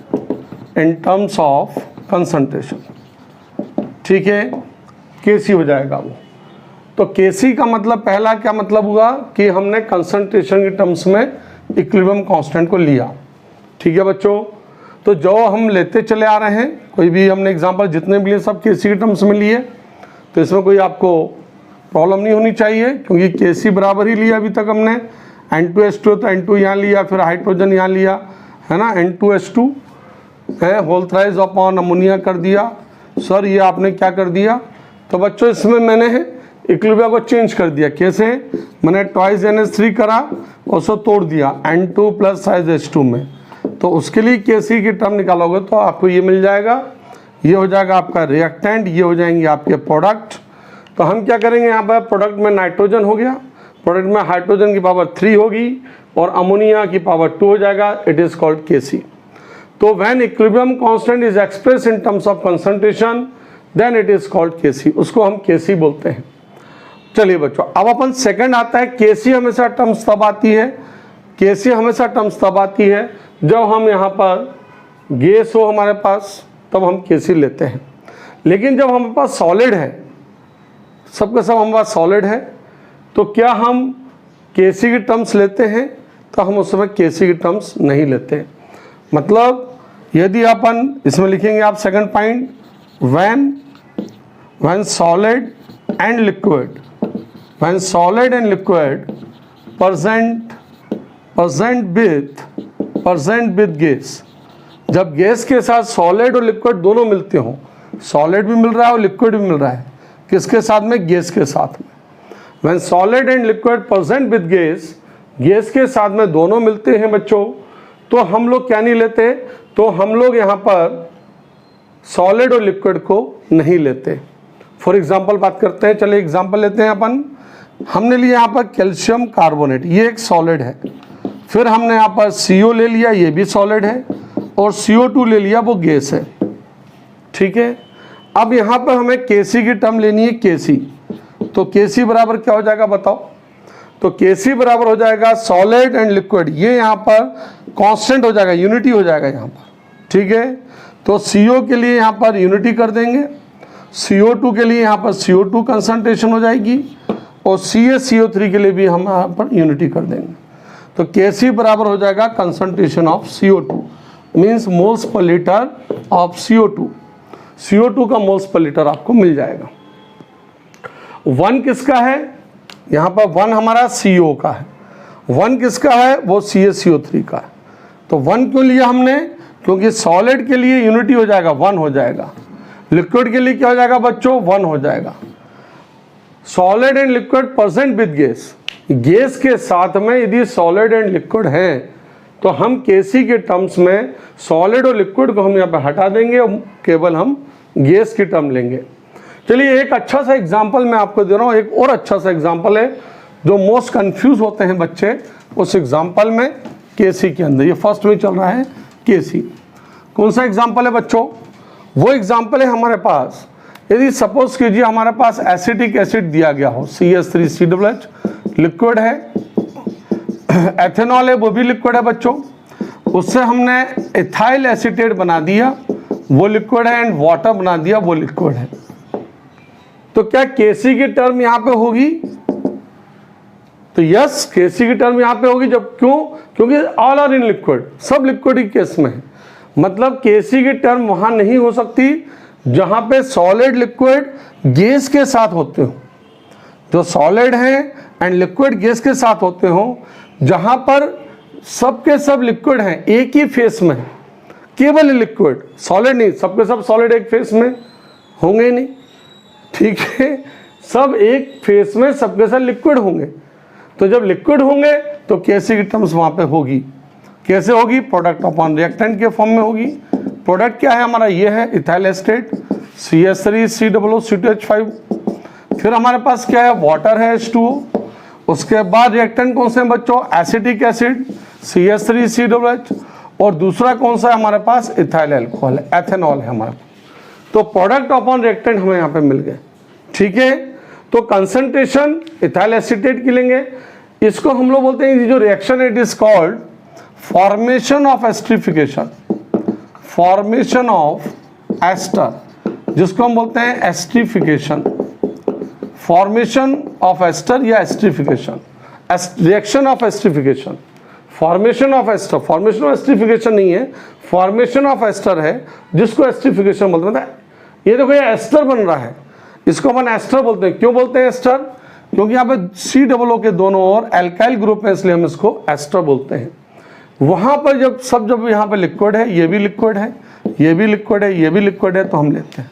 in terms of concentration, ठीक है, Kc हो जाएगा वो। तो Kc का मतलब पहला क्या मतलब हुआ कि हमने कंसंट्रेशन के टर्म्स में इक्विलिब्रियम कांस्टेंट को लिया, ठीक है बच्चों। तो जो हम लेते चले आ रहे हैं, कोई भी हमने एग्जांपल जितने भी लिए सब केसी के टर्म्स में लिए, तो इसमें कोई आपको प्रॉब्लम नहीं होनी चाहिए, क्योंकि केसी बराबर ही लिया अभी तक हमने। N2H2 तो N2 यहाँ लिया, फिर हाइड्रोजन यहाँ लिया, है ना, N2H2 है, होल थ्राइस अपॉन अमोनिया कर दिया। सर ये आपने क्या कर दिया, तो बच्चों इसमें मैंने इक्विलिब्रियम को चेंज कर दिया। कैसे, मैंने ट्वाइस NH3 करा और उसको तोड़ दिया N2 प्लस साइज H2 में, तो उसके लिए केसी की टर्म निकालोगे तो आपको ये मिल जाएगा, ये हो जाएगा आपका रिएक्टेंट, ये हो जाएंगे आपके प्रोडक्ट। तो हम क्या करेंगे, यहाँ पर प्रोडक्ट में नाइट्रोजन हो गया, प्रोडक्ट में हाइड्रोजन की पावर 3 होगी और अमोनिया की पावर 2 हो जाएगा, इट इज कॉल्ड केसी। तो when equilibrium constant is express in terms of concentration then it is called KC, उसको हम केसी बोलते हैं। चलिए बच्चों अब अपन सेकंड आता है, केसी हमेशा टर्म्स तब आती है, केसी हमेशा टर्म्स तब आती है जब हम यहाँ पर गैस हो हमारे पास, तब हम केसी लेते हैं। लेकिन जब हमारे पास सॉलिड है, सबके सब हमारे पास सॉलिड है, तो क्या हम केसी की टर्म्स लेते हैं, तो हम उस समय केसी की टर्म्स नहीं लेते। मतलब यदि अपन इसमें लिखेंगे आप second point, when solid and liquid, when solid and liquid present with gas, जब गैस के साथ सॉलिड और लिक्विड दोनों मिलते हों, सॉलिड भी मिल रहा है और लिक्विड भी मिल रहा है, किसके साथ में, गैस के साथ में। When solid and liquid present with gas, gas के साथ में दोनों मिलते हैं बच्चों, तो हम लोग क्या नहीं लेते, तो हम लोग यहाँ पर सॉलिड और लिक्विड को नहीं लेते। फॉर एग्जांपल बात करते हैं, चलिए एग्जांपल लेते हैं अपन। हमने लिया यहाँ पर कैल्शियम कार्बोनेट, ये एक सॉलिड है। फिर हमने यहाँ पर CO ले लिया, ये भी सॉलिड है, और CO2 ले लिया, वो गैस है। ठीक है, अब यहाँ पर हमें Kc की टर्म लेनी है, Kc। तो Kc बराबर क्या हो जाएगा बताओ? तो Kc बराबर हो जाएगा सॉलिड एंड लिक्विड, ये यहाँ पर कांस्टेंट हो जाएगा, यूनिटी हो जाएगा यहाँ पर। ठीक है, तो CO के लिए यहाँ पर यूनिटी कर देंगे, CO2 के लिए यहाँ पर CO2 कंसंट्रेशन हो जाएगी, और CaCO3 के लिए भी हम यहाँ पर यूनिटी कर देंगे। तो Kc बराबर हो जाएगा concentration of CO2, means moles per litre of CO2। CO2 का मोल्स पर लीटर आपको मिल जाएगा। 1 किसका है? यहाँ पर 1 हमारा CO का है। 1 किसका है? वो CaCO3 का है। तो 1 क्यों लिया हमने? क्योंकि सॉलिड के लिए यूनिटी हो जाएगा, 1 हो जाएगा। लिक्विड के लिए क्या हो जाएगा बच्चों? 1 हो जाएगा। Solid and liquid present with gas, gas के साथ में यदि सॉलिड एंड लिक्विड है तो हम Kc के टर्म्स में सॉलिड और लिक्विड को हम यहाँ पे हटा देंगे और केवल हम गैस की टर्म लेंगे। चलिए एक अच्छा सा एग्जांपल मैं आपको दे रहा हूँ, एक और अच्छा सा एग्जांपल है जो मोस्ट कंफ्यूज होते हैं बच्चे उस एग्जांपल में, Kc के अंदर। ये फर्स्ट में चल रहा है Kc। कौन सा एग्जांपल है बच्चों? वो एग्जांपल है हमारे पास, यदि सपोज कीजिए हमारे पास एसिटिक एसिड दिया गया हो, CH3COOH लिक्विड है, एथेनॉल है वो भी लिक्विड है बच्चों, उससे हमने इथाइल एसीटेट बना दिया, वो लिक्विड है, एंड वाटर बना दिया, वो लिक्विड है। तो क्या Kc की टर्म यहाँ पे होगी? तो यस, Kc की टर्म यहाँ पे होगी। जब क्यों? क्योंकि ऑल आर इन लिक्विड, सब लिक्विड ही केस में है। मतलब Kc की टर्म वहां नहीं हो सकती जहां पे सॉलिड लिक्विड गैस के साथ होते हो, जो सॉलिड है एंड लिक्विड गैस के साथ होते हो, जहां पर सब के सब लिक्विड हैं, एक ही फेस में, केवल लिक्विड, सॉलिड नहीं। सब के सब सॉलिड एक फेस में होंगे नहीं, ठीक है, सब एक फेस में सबके साथ लिक्विड होंगे। तो जब लिक्विड होंगे तो Kc की टर्म्स वहां पे होगी। कैसे होगी? प्रोडक्ट अपॉन रिएक्टेंट के फॉर्म में होगी। प्रोडक्ट क्या है हमारा? ये है इथाइल एस्टेट, CH3COOH5। फिर हमारे पास क्या है? वाटर है, H2O। उसके बाद रिएक्टेंट कौन से हैं बच्चों? एसिटिक एसिड, CH3COOH, और दूसरा कौन सा है हमारे पास? इथाइल अल्कोहल, एथेनॉल है हमारे पास। तो प्रोडक्ट अपॉन रिएक्टेंट हमें यहाँ पे मिल गए। ठीक है, तो कंसंट्रेशन इथाइल एसिटेट की लेंगे, इसको हम लोग बोलते हैं, जो reaction it is called formation of esterification, formation of ester, जिसको हम बोलते हैं एस्टरिफिकेशन, फॉर्मेशन ऑफ एस्टर या esterification, reaction of esterification, formation of ester. Formation of esterification नहीं है, फॉर्मेशन ऑफ एस्टर है, जिसको एस्टरिफिकेशन बोलते हैं। ये देखो, ये एस्टर बन रहा है, इसको अपन एस्टर बोलते हैं। क्यों बोलते हैं एस्टर? क्योंकि यहाँ पे COO के दोनों ओर एल्काइल ग्रुप है, इसलिए हम इसको एस्टर बोलते हैं। वहां पर जब यहाँ पे लिक्विड है, ये भी लिक्विड है, ये भी लिक्विड है, ये भी लिक्विड है, तो हम लेते हैं।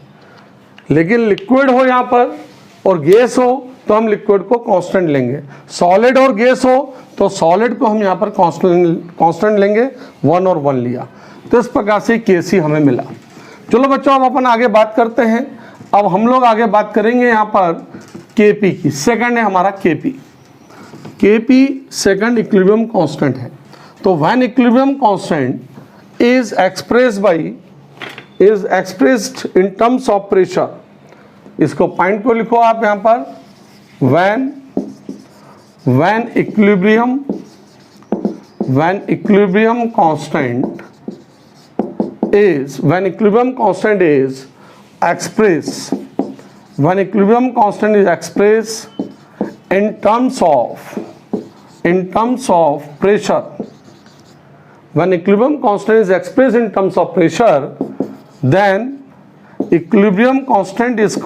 लेकिन लिक्विड हो यहाँ पर और गैस हो तो हम लिक्विड को कांस्टेंट लेंगे, सॉलिड और गैस हो तो सॉलिड को हम यहाँ पर कांस्टेंट लेंगे। 1 और 1 लिया, तो इस प्रकार से Kc हमें मिला। चलो बच्चों, अब अपन आगे बात करते हैं। अब हम लोग आगे बात करेंगे यहाँ पर Kp की। सेकंड है हमारा Kp सेकंड इक्विलिब्रियम कांस्टेंट है। तो when equilibrium constant is expressed in terms of pressure, इसको पॉइंट को लिखो आप यहाँ पर, when equilibrium constant is expressed in terms of pressure, when equilibrium constant is expressed in terms of pressure, then equilibrium constant is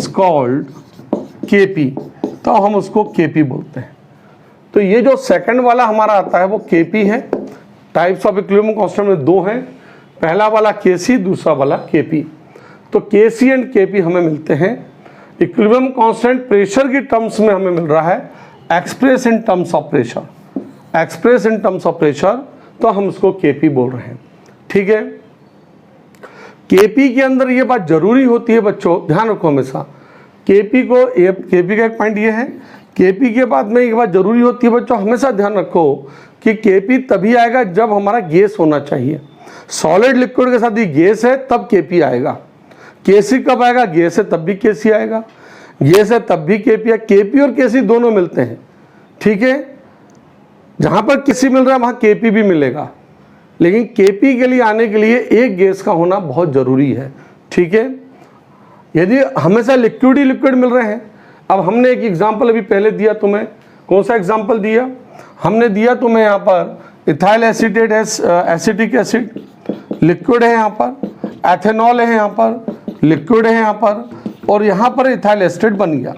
called Kp। तो हम उसको Kp बोलते हैं। तो ये जो सेकंड वाला हमारा आता है वो Kp है। टाइप्स ऑफ इक्विलिब्रियम कांस्टेंट में 2 हैं, पहला वाला Kc, दूसरा वाला Kp। तो Kc एंड Kp हमें मिलते हैं। इक्विलिब्रियम कांस्टेंट प्रेशर की टर्म्स में हमें मिल रहा है express in terms of pressure, express in terms of pressure, तो हम उसको केपी बोल रहे हैं। ठीक है, केपी के अंदर ये बात जरूरी होती है बच्चों, ध्यान रखो हमेशा, केपी का एक पॉइंट ये है, केपी के बाद में एक बात जरूरी होती है बच्चों, हमेशा ध्यान रखो कि केपी तभी आएगा जब हमारा गैस होना चाहिए। सॉलिड लिक्विड के साथ ये गैस है तब केपी आएगा। केसी कब आएगा? गैस है तब भी केसी आएगा, गैस है तब भी केपी है। केपी और केसी दोनों मिलते हैं। ठीक है, जहां पर केसी मिल रहा है वहां केपी भी मिलेगा, लेकिन केपी के लिए आने के लिए एक गैस का होना बहुत जरूरी है। ठीक है, यदि हमेशा लिक्विड ही लिक्विड मिल रहे हैं, अब हमने एक एग्जांपल अभी पहले दिया तुम्हें, कौन सा एग्जांपल दिया? हमने दिया तुम्हें यहाँ पर ethyl acetate acetic acid liquid है, यहाँ पर एथेनॉल है, यहाँ पर लिक्विड है, यहाँ पर, और यहाँ पर इथाइल एसिटेट बन गया,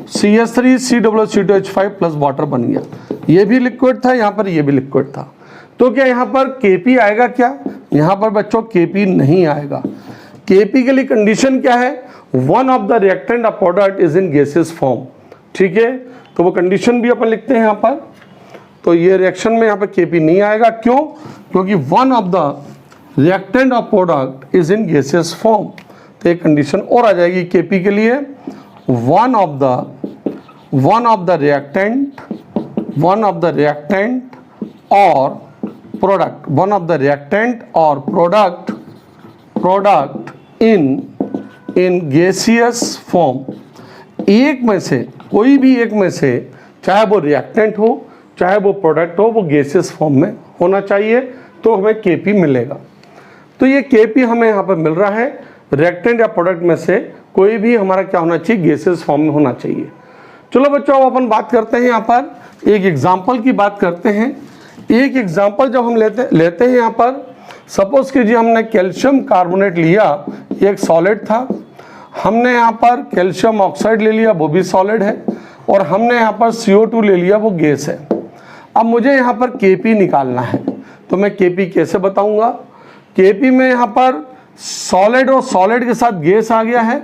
CH3COO2H5 प्लस वाटर बन गया। ये भी लिक्विड था, यहाँ पर ये भी लिक्विड था। तो क्या यहाँ पर केपी आएगा क्या? यहाँ पर बच्चों केपी नहीं आएगा। केपी के लिए कंडीशन क्या है? One of the reactant of product is in gaseous form. ठीक है, तो वो कंडीशन भी अपन लिखते हैं यहाँ पर। तो ये रिएक्शन में यहाँ पर केपी नहीं आएगा, क्यों? क्योंकि one of the reactant of product is in gaseous form. तो एक कंडीशन और आ जाएगी केपी के लिए, वन ऑफ द रिएक्टेंट और product, one of the reactant और प्रोडक्ट इन गैसियस फॉर्म। एक में से, कोई भी एक में से, चाहे वो रिएक्टेंट हो चाहे वो प्रोडक्ट हो, वो गैसियस फॉर्म में होना चाहिए, तो हमें केपी मिलेगा। तो ये केपी हमें यहाँ पर मिल रहा है, रिएक्टेंट या प्रोडक्ट में से कोई भी हमारा क्या होना चाहिए? गैसियस फॉर्म में होना चाहिए। चलो बच्चों, अब अपन बात करते हैं यहाँ पर एक एग्जाम्पल की बात करते हैं। एक एग्जाम्पल जब हम लेते हैं यहाँ पर, सपोज कीजिए हमने कैल्शियम कार्बोनेट लिया, ये एक सॉलिड था, हमने यहाँ पर कैल्शियम ऑक्साइड ले लिया, वो भी सॉलिड है, और हमने यहाँ पर CO2 ले लिया, वो गैस है। अब मुझे यहाँ पर केपी निकालना है, तो मैं केपी कैसे बताऊंगा? केपी में यहाँ पर सॉलिड और सॉलिड के साथ गैस आ गया है,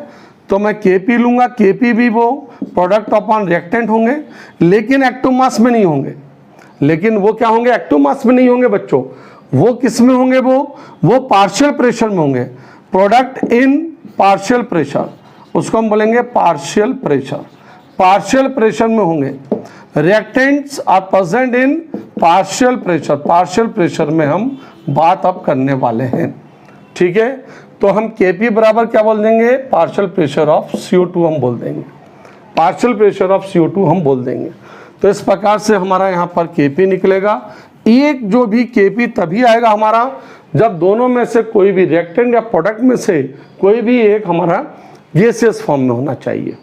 तो मैं केपी लूंगा। केपी भी वो प्रोडक्ट अपॉन रिएक्टेंट होंगे, लेकिन एक्टिव मास में नहीं होंगे। लेकिन वो क्या होंगे? एक्टिव मास में नहीं होंगे बच्चों। वो किस में होंगे? वो पार्शियल प्रेशर में होंगे। प्रोडक्ट इन पार्शियल प्रेशर, उसको हम बोलेंगे पार्शियल प्रेशर, पार्शियल प्रेशर में होंगे। Reactants are present in partial pressure, partial pressure में हम बात अब करने वाले हैं। ठीक है, तो हम केपी बराबर क्या बोल देंगे? पार्शियल प्रेशर ऑफ CO2 हम बोल देंगे, पार्शियल प्रेशर ऑफ CO2 हम बोल देंगे। तो इस प्रकार से हमारा यहाँ पर केपी निकलेगा। एक जो भी केपी तभी आएगा हमारा जब दोनों में से कोई भी रिएक्टेंट या प्रोडक्ट में से कोई भी एक हमारा गैसियस फॉर्म में होना चाहिए।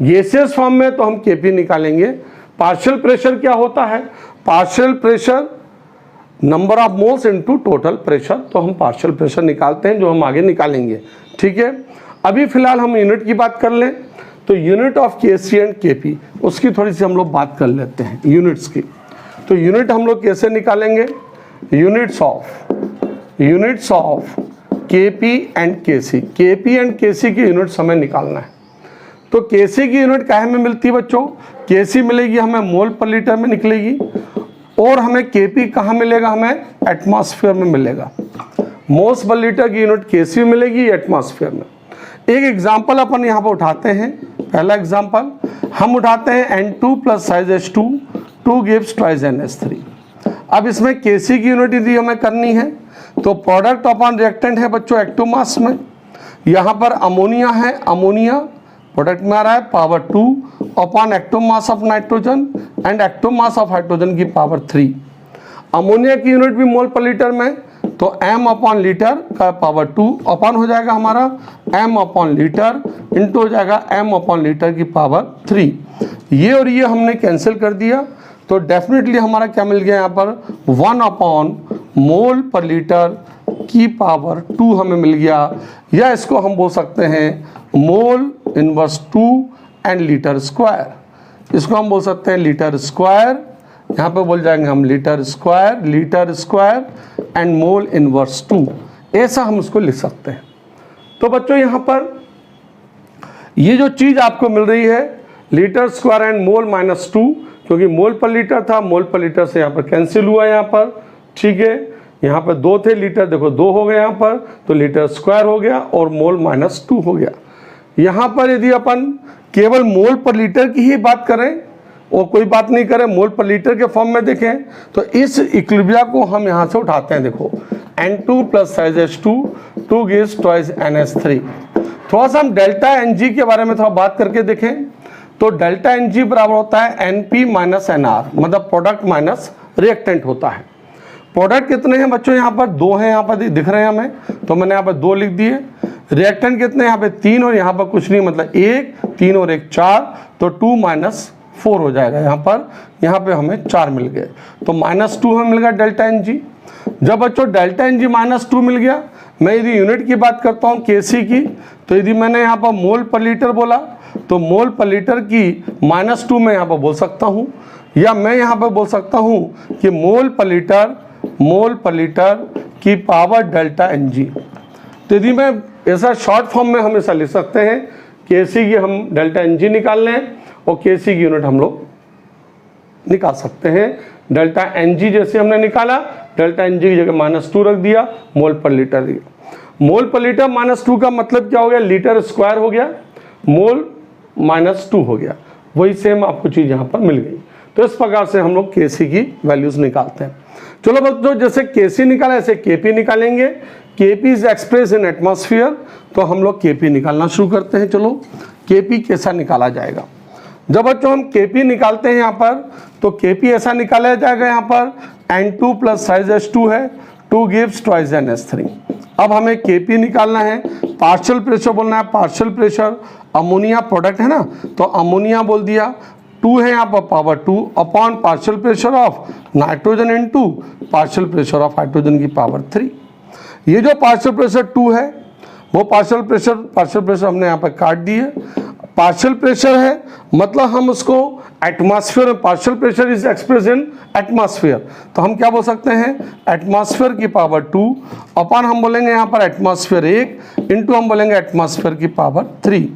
गैसियस फॉर्म में तो हम केपी निकालेंगे। पार्शियल प्रेशर क्या होता है? Partial pressure number of moles into total pressure, तो हम पार्शियल प्रेशर निकालते हैं, जो हम आगे निकालेंगे। ठीक है, अभी फिलहाल हम यूनिट की बात कर लें, तो unit of KC and KP, उसकी थोड़ी सी हम लोग बात कर लेते हैं यूनिट्स की। तो यूनिट हम लोग कैसे निकालेंगे? Units of KP and KC, KP and KC की यूनिट्स हमें निकालना है। तो केसी की यूनिट काहे में मिलती है बच्चों? केसी मिलेगी हमें मोल पर लीटर में निकलेगी, और हमें केपी कहाँ मिलेगा? हमें एटमॉस्फेयर में मिलेगा। मोल्स पर लीटर की यूनिट केसी मिलेगी, एटमॉस्फेयर में। एक एग्जांपल अपन यहाँ पर उठाते हैं। पहला एग्जांपल हम उठाते हैं N2 plus size H2, 2 gives twice NH3। अब इसमें केसी की यूनिट यदि हमें करनी है, तो प्रोडक्ट अपॉन रिएक्टेंट है बच्चों एक्टिव मास में। यहाँ पर अमोनिया है, अमोनिया प्रोडक्ट में आ रहा है power 2 upon active mass of nitrogen and active mass of hydrogen की पावर 3। अमोनिया की यूनिट भी मोल पर लीटर में, तो m अपॉन लीटर का पावर 2 अपॉन हो जाएगा हमारा m अपॉन लीटर इंटू हो जाएगा m अपॉन लीटर की पावर 3। ये और ये हमने कैंसिल कर दिया, तो डेफिनेटली हमारा क्या मिल गया? यहाँ पर 1 अपॉन मोल पर लीटर की पावर 2 हमें मिल गया, या इसको हम बोल सकते हैं mole inverse 2 and litre square. इसको हम बोल सकते हैं लीटर स्क्वायर, यहाँ पे बोल जाएंगे हम litre square and mole inverse 2, ऐसा हम इसको लिख सकते हैं। तो बच्चों यहाँ पर ये जो चीज़ आपको मिल रही है लीटर स्क्वायर एंड मोल -2, क्योंकि मोल पर लीटर था, मोल पर लीटर से यहाँ पर कैंसिल हुआ यहाँ पर, ठीक है। यहाँ पर 2 थे लीटर, देखो 2 हो गए यहाँ पर, तो लीटर स्क्वायर हो गया और मोल -2 हो गया। यहाँ पर यदि अपन केवल मोल पर लीटर की ही बात करें और कोई बात नहीं करें, मोल पर लीटर के फॉर्म में देखें तो इस इक्विलिब्रिया को हम यहाँ से उठाते हैं। देखो N2 + H2 2 gives twice NH3। थोड़ा सा हम डेल्टा Ng के बारे में थोड़ा बात करके देखें तो डेल्टा Ng बराबर होता है NP - NR, मतलब प्रोडक्ट माइनस रिएक्टेंट होता है। प्रोडक्ट कितने हैं बच्चों? यहाँ पर 2 हैं, यहाँ पर दिख रहे हैं हमें, तो मैंने यहाँ पर 2 लिख दिए। रिएक्टेंट कितने? यहाँ पे 3 और यहाँ पर कुछ नहीं, मतलब 1, 3 और 1 4, तो 2 - 4 हो जाएगा यहाँ पे हमें 4 मिल गए, तो -2 हमें मिल गया डेल्टा Ng। जब बच्चों डेल्टा Ng -2 मिल गया, मैं यदि यूनिट की बात करता हूँ Kc की, तो यदि मैंने यहाँ पर मोल पर लीटर बोला तो मोल पर लीटर की -2 मैं यहाँ पर बोल सकता हूँ, या मैं यहाँ पर बोल सकता हूँ कि मोल पर लीटर की पावर डेल्टा Ng। तो यदि मैं ऐसा शॉर्ट फॉर्म में हमेशा लिख सकते हैं, Kc की हम डेल्टा Ng निकाल लें और Kc की यूनिट हम लोग निकाल सकते हैं। डेल्टा Ng जैसे हमने निकाला, डेल्टा Ng की जगह -2 रख दिया, मोल पर लीटर दिया। मोल पर लीटर -2 का मतलब क्या हो गया? लीटर स्क्वायर हो गया, मोल -2 हो गया। वही सेम आपको चीज़ यहाँ पर मिल गई। तो इस प्रकार से हम लोग Kc की वैल्यूज निकालते हैं। चलो बच्चों, जैसे Kc निकाला ऐसे Kp निकालेंगे। Kp is express in atmosphere, तो हम लोग Kp निकालना शुरू करते हैं। चलो Kp कैसा निकाला जाएगा? जब बच्चों हम Kp निकालते हैं यहाँ पर, तो Kp ऐसा निकाला जाएगा, यहाँ पर N2 + H2 है, 2 gives twice NH3। अब हमें Kp निकालना है, पार्शियल प्रेशर बोलना है, पार्शियल प्रेशर अमोनिया प्रोडक्ट है ना, तो अमोनिया बोल दिया, 2 है यहाँ पर power 2 upon partial pressure of nitrogen into partial pressure of hydrogen की पावर 3। ये जो पार्शियल प्रेशर 2 है वो पार्शियल प्रेशर हमने यहाँ पर काट दिए। पार्शियल प्रेशर है मतलब हम उसको atmosphere, partial pressure is express in atmosphere, तो हम क्या बोल सकते हैं? एटमॉस्फेयर की पावर 2 अपॉन हम बोलेंगे यहाँ पर एटमॉस्फेयर 1 इंटू हम बोलेंगे एटमॉस्फेयर की पावर 3।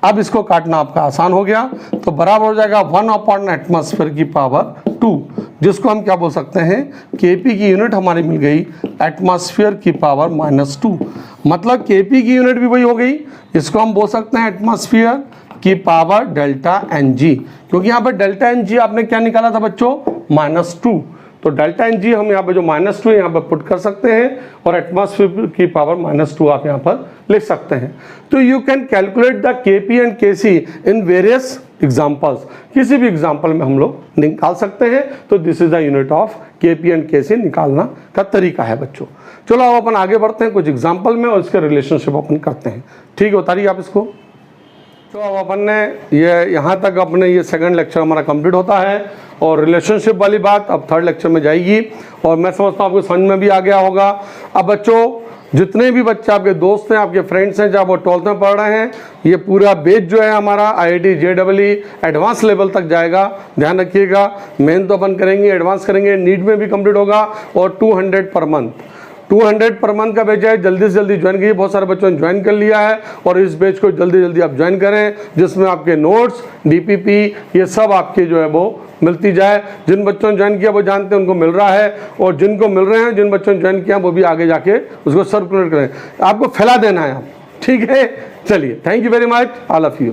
अब इसको काटना आपका आसान हो गया, तो बराबर हो जाएगा 1 अपॉन एटमॉस्फेयर की पावर 2, जिसको हम क्या बोल सकते हैं? Kp की यूनिट हमारी मिल गई एटमॉस्फेयर की पावर -2, मतलब Kp की यूनिट भी वही हो गई। इसको हम बोल सकते हैं एटमॉस्फेयर की पावर डेल्टा Ng, क्योंकि यहाँ पर डेल्टा Ng आपने क्या निकाला था बच्चों? -2, तो डेल्टा Ng हम यहाँ पर जो -2 यहाँ पर पुट कर सकते हैं और एटमॉस्फेयर की पावर -2 आप यहाँ पर लिख सकते हैं। तो you can calculate the Kp and Kc in various examples, किसी भी एग्जाम्पल में हम लोग निकाल सकते हैं। तो this is the unit of Kp and Kc निकालना का तरीका है बच्चों। चलो अब अपन आगे बढ़ते हैं कुछ एग्जाम्पल में और इसके रिलेशनशिप अपन करते हैं। ठीक है, उतारिए आप इसको। तो अब अपन ने ये यहाँ तक अपने ये सेकंड लेक्चर हमारा कंप्लीट होता है और रिलेशनशिप वाली बात अब थर्ड लेक्चर में जाएगी, और मैं समझता हूँ आपको समझ में भी आ गया होगा। अब बच्चों, जितने भी बच्चे आपके दोस्त हैं, आपके फ्रेंड्स हैं, जब वो 12th में पढ़ रहे हैं, ये पूरा बेच जो है हमारा IIT JEE एडवांस लेवल तक जाएगा। ध्यान रखिएगा, मेन तो अपन करेंगे, एडवांस करेंगे, नीट में भी कंप्लीट होगा, और 200 पर मंथ का बैच है। जल्दी से जल्दी ज्वाइन कीजिए। बहुत सारे बच्चों ने ज्वाइन कर लिया है और इस बैच को जल्दी आप ज्वाइन करें, जिसमें आपके नोट्स, DPP ये सब आपके जो है वो मिलती जाए। जिन बच्चों ने ज्वाइन किया वो जानते हैं उनको मिल रहा है, और जिनको मिल रहे हैं, जिन बच्चों ने ज्वाइन किया वो भी आगे जाके उसको सर्कुलेट करें। आपको फैला देना है, ठीक है। चलिए, thank you very much all of you.